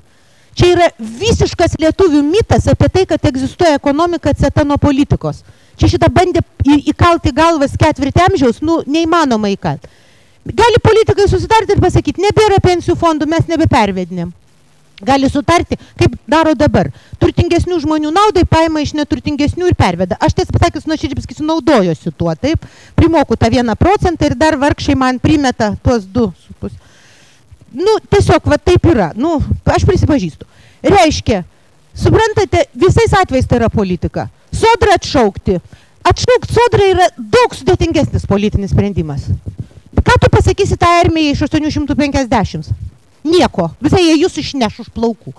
Čia yra visiškas lietuvių mitas apie tai, kad egzistuoja ekonomika atsieta nuo politikos. Čia šitą bandė įkalti galvas ketvirtį amžiaus, neįmanoma įkalti. Gali politikai susitarti ir pasakyti, nebėra pensijų fondų, mes nebepervedinėm. Gali sutarti, kaip daro dabar. Turtingesnių žmonių naudai paima iš neturtingesnių ir perveda. Aš tiesą pasakius, nuoširdžiai pasakysiu, naudojuosi tuo, taip. Primoku tą 1% ir dar vargšiai man primeta tuos 2,5%. Tiesiog, va taip yra. Aš prisipažįstu. Reiškia, suprantate, visais atvejais tai yra politika. Sodrą atšaukti. Atšaukti sodrą yra daug sudėtingesnis politinis sprendimas. Ką tu pasakysi tą armiją iš 850? Nieko. Visai jie jūs išneš už plaukų.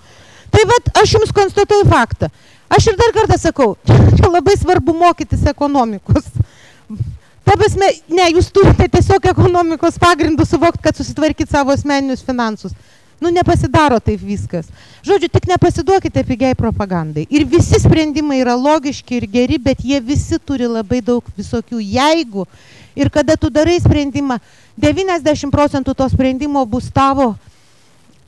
Tai vat, aš jums konstatuoju faktą. Aš ir dar kartą sakau, čia labai svarbu mokytis ekonomikos. Ta prasme, ne, jūs turite tiesiog ekonomikos pagrindų suvokti, kad susitvarkyti savo asmeninius finansus. Nepasidaro taip viskas. Žodžiu, tik nepasiduokite pigiai propagandai. Ir visi sprendimai yra logiški ir geri, bet jie visi turi labai daug visokių jeigu. Ir kada tu darai sprendimą, 90% to sprendimo bus tavo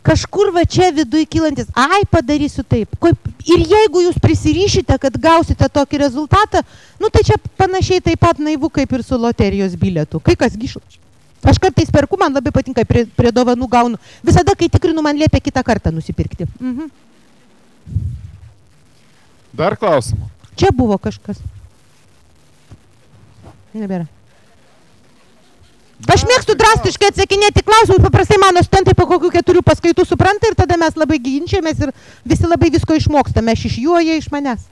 kažkur va čia viduj kylantis, padarysiu taip. Ir jeigu jūs prisirišite, kad gausite tokį rezultatą, tai čia panašiai taip pat naivu kaip ir su loterijos bilietu. Kai kas gišlačiai. Aš kartais perku, man labai patinka, prie dovanų gaunu. Visada, kai tikrinu, man liepia kitą kartą nusipirkti. Dar klausimų? Čia buvo kažkas. Nebėra. Aš mėgstu drastiškai atsakinėti klausimus, paprastai mano studentai po kokių 4 paskaitų supranta ir tada mes labai ginčiamės ir visi labai visko išmokstame, aš iš jų, o jie iš manęs.